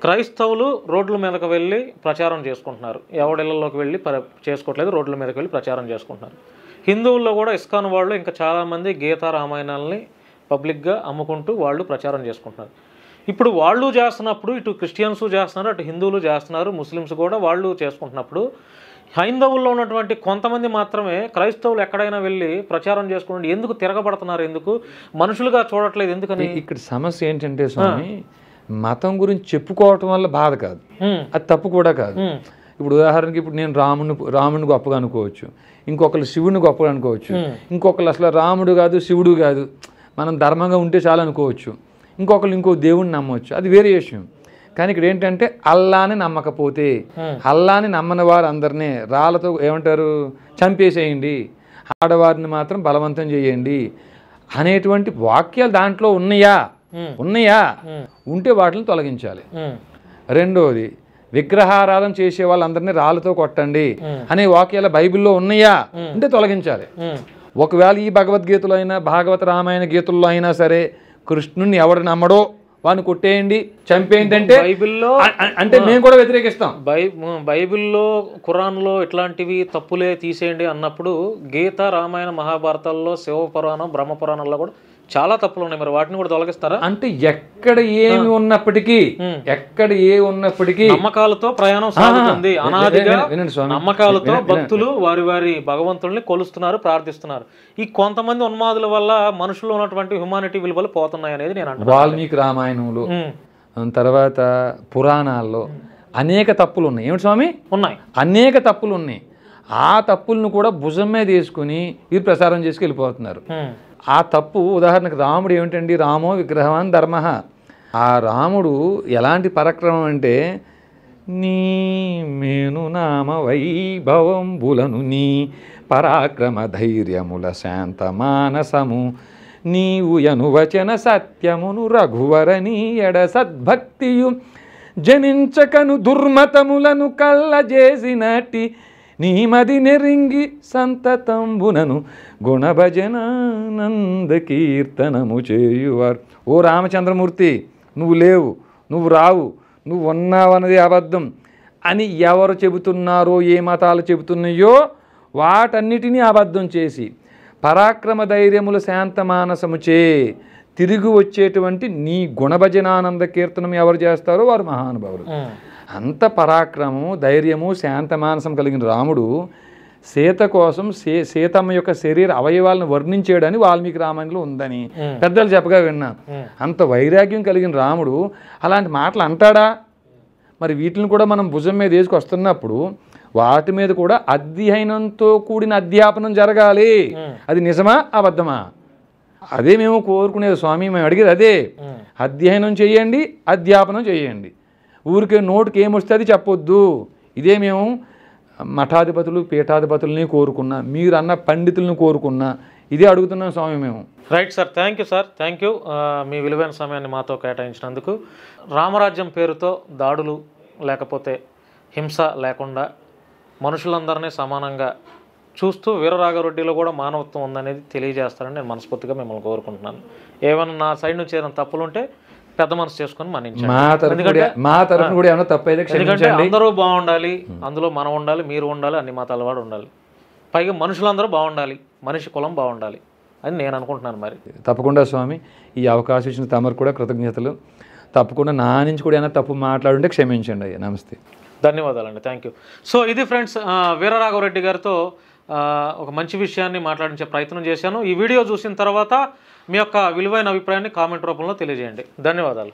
క్రైస్తవులు రోడ్ల మీదకి వెళ్ళి ప్రచారం చేసుకుంటున్నారు, ఎవడిళ్లలోకి వెళ్ళి చేసుకోవట్లేదు, రోడ్ల మీదకి వెళ్ళి ప్రచారం చేసుకుంటున్నారు. హిందువుల్లో కూడా ఇస్కాన్ వాళ్ళు ఇంకా చాలామంది గీతా రామాయణాలని పబ్లిక్గా అమ్ముకుంటూ వాళ్ళు ప్రచారం చేసుకుంటున్నారు. ఇప్పుడు వాళ్ళు చేస్తున్నప్పుడు ఇటు క్రిస్టియన్స్ చేస్తున్నారు, అటు హిందువులు చేస్తున్నారు, ముస్లిమ్స్ కూడా వాళ్ళు చేసుకుంటున్నప్పుడు హైందవుల్లో ఉన్నటువంటి కొంతమంది మాత్రమే క్రైస్తవులు ఎక్కడైనా వెళ్ళి ప్రచారం చేసుకుంటే ఎందుకు తిరగబడుతున్నారు, ఎందుకు మనుషులుగా చూడట్లేదు, ఎందుకని? ఇక్కడ సమస్య ఏంటంటే స్వామి, మతం గురించి చెప్పుకోవటం వల్ల బాధ కాదు, అది తప్పు కూడా కాదు. ఇప్పుడు ఉదాహరణకి ఇప్పుడు నేను రాముడిని గొప్పగా అనుకోవచ్చు, ఇంకొకరు శివుడిని గొప్పగా అనుకోవచ్చు, ఇంకొకరు అసలు రాముడు కాదు శివుడు కాదు మనం ధర్మంగా ఉంటే చాలు అనుకోవచ్చు, ఇంకొకరు ఇంకో దేవుడిని నమ్మవచ్చు, అది వేరే విషయం. కానీ ఇక్కడ ఏంటంటే అల్లాని నమ్మకపోతే, అల్లాని నమ్మని వారు అందరినీ రాళ్ళతో ఏమంటారు చంపేసేయండి, ఆడవారిని మాత్రం బలవంతం చేయండి అనేటువంటి వాక్యాలు దాంట్లో ఉన్నాయా ఉంటే వాటిని తొలగించాలి. రెండోది, విగ్రహారాధన చేసే వాళ్ళందరినీ రాళ్ళతో కొట్టండి అనే వాక్యాలు బైబిల్లో ఉన్నాయా అంటే తొలగించాలి. ఒకవేళ ఈ భగవద్గీతలో అయినా భాగవత రామాయణ గీతల్లో అయినా సరే కృష్ణుని ఎవడు నమ్మడో వాడిని కొట్టేయండి చంపేయండి అంటే మేము కూడా వ్యతిరేకిస్తాం. బైబిల్లో ఖురాన్లో ఇట్లాంటివి తప్పులే తీసేయండి అన్నప్పుడు గీత రామాయణ మహాభారతాల్లో శివపురాణం బ్రహ్మపురాణంలో కూడా చాలా తప్పులు ఉన్నాయి, మరి వాటిని కూడా తొలగిస్తారా? అంటే ఎక్కడ ఏమి ఉన్నప్పటికీ నమ్మకాలతో ప్రయాణం సాగుతుంది. అనాదిగా నమ్మకాలతో భక్తులు వారి వారి భగవంతుల్ని కొలుస్తున్నారు, ప్రార్థిస్తున్నారు. ఈ కొంతమంది ఉన్మాదుల వల్ల మనుషుల్లో ఉన్నటువంటి హ్యుమానిటీ విలువలు పోతున్నాయి అనేది నేను అంటున్నాను. వాల్మీకి రామాయణంలో తర్వాత పురాణాల్లో అనేక తప్పులు ఉన్నాయి. ఏమిటి స్వామి? ఉన్నాయి, అనేక తప్పులు ఉన్నాయి. ఆ తప్పులను కూడా భుజం మీద వేసుకుని వీరు ప్రసారం చేసుకు వెళ్ళిపోతున్నారు. ఆ తప్పు ఉదాహరణకు రాముడు ఏమిటండి, రామో విగ్రహవాన్ ధర్మ. ఆ రాముడు ఎలాంటి పరాక్రమం అంటే, నీ మేను నామ వైభవంబులను నీ పరాక్రమ ధైర్యముల శాంత మానసము నీవు యనువచన సత్యమును రఘువరని ఎడ సద్భక్తియు జనించకను దుర్మతములను కళ్ళజేసినట్టి నీమది నెరింగి సంతతంబునను గుణభజనానంద కీర్తనము చేయువారు. ఓ రామచంద్రమూర్తి, నువ్వు లేవు, నువ్వు రావు, నువ్వు ఉన్నావన్నది అబద్ధం అని ఎవరు చెబుతున్నారో, ఏ మతాలు చెబుతున్నాయో వాటన్నిటినీ అబద్ధం చేసి పరాక్రమ ధైర్యముల శాంత మానసముచే తిరిగి వచ్చేటువంటి నీ గుణభజనానంద కీర్తనం ఎవరు చేస్తారో వారు మహానుభావులు. అంత పరాక్రమము ధైర్యము శాంత మానసం కలిగిన రాముడు సీత కోసం సీతమ్మ యొక్క శరీర అవయవాలను వర్ణించేయడని వాల్మీకి రామాయణంలో ఉందని పెద్దలు చెప్పగా విన్నాను. అంత వైరాగ్యం కలిగిన రాముడు అలాంటి మాటలు అంటాడా? మరి వీటిని కూడా మనం భుజం మీద వేసుకొస్తున్నప్పుడు వాటి మీద కూడా అధ్యయనంతో కూడిన అధ్యాపనం జరగాలి. అది నిజమా అబద్ధమా? అదే మేము కోరుకునేది స్వామి, మేము అడిగేది అదే. అధ్యయనం చేయండి, అధ్యాపనం చేయండి. ఊరికే నోటికి ఏమొస్తుంది చెప్పొద్దు. ఇదే మేము మఠాధిపతులు పీఠాధిపతులని కోరుకున్నా, మీరు అన్న పండితులను కోరుకున్నా, ఇదే అడుగుతున్నాం స్వామి మేము. Right sir, thank you sir, thank you మీ విలువైన సమయాన్ని మాతో కేటాయించినందుకు. రామరాజ్యం పేరుతో దాడులు లేకపోతే హింస లేకుండా మనుషులందరినీ సమానంగా చూస్తూ వీరరాఘవరెడ్డిలో కూడా మానవత్వం ఉందనేది తెలియజేస్తారని నేను మనస్ఫూర్తిగా మిమ్మల్ని కోరుకుంటున్నాను. ఏమైనా నా సైడ్ నుంచి ఏదైనా తప్పులుంటే పెద్ద మనసు చేసుకొని మన్నించండి. ఎందుకంటే అందరూ బాగుండాలి, అందులో మనం ఉండాలి, మీరు ఉండాలి, అన్ని మతాల వాడు ఉండాలి, పైగా మనుషులందరూ బాగుండాలి, మనిషి కులం బాగుండాలి అని నేను అనుకుంటున్నాను. మరి తప్పకుండా స్వామి, ఈ అవకాశం ఇచ్చిన తమరు కూడా కృతజ్ఞతలు. తప్పకుండా నా నుంచి కూడా ఏమైనా తప్పు మాట్లాడుంటే క్షమించండి అయ్యా. నమస్తే, ధన్యవాదాలండి, థ్యాంక్ యూ. సో ఇది ఫ్రెండ్స్, వీరరాఘవరెడ్డి గారితో ఒక మంచి విషయాన్ని మాట్లాడించే ప్రయత్నం చేశాను. ఈ వీడియో చూసిన తర్వాత మీ యొక్క విలువైన అభిప్రాయాన్ని కామెంట్ రూపంలో తెలియజేయండి. ధన్యవాదాలు.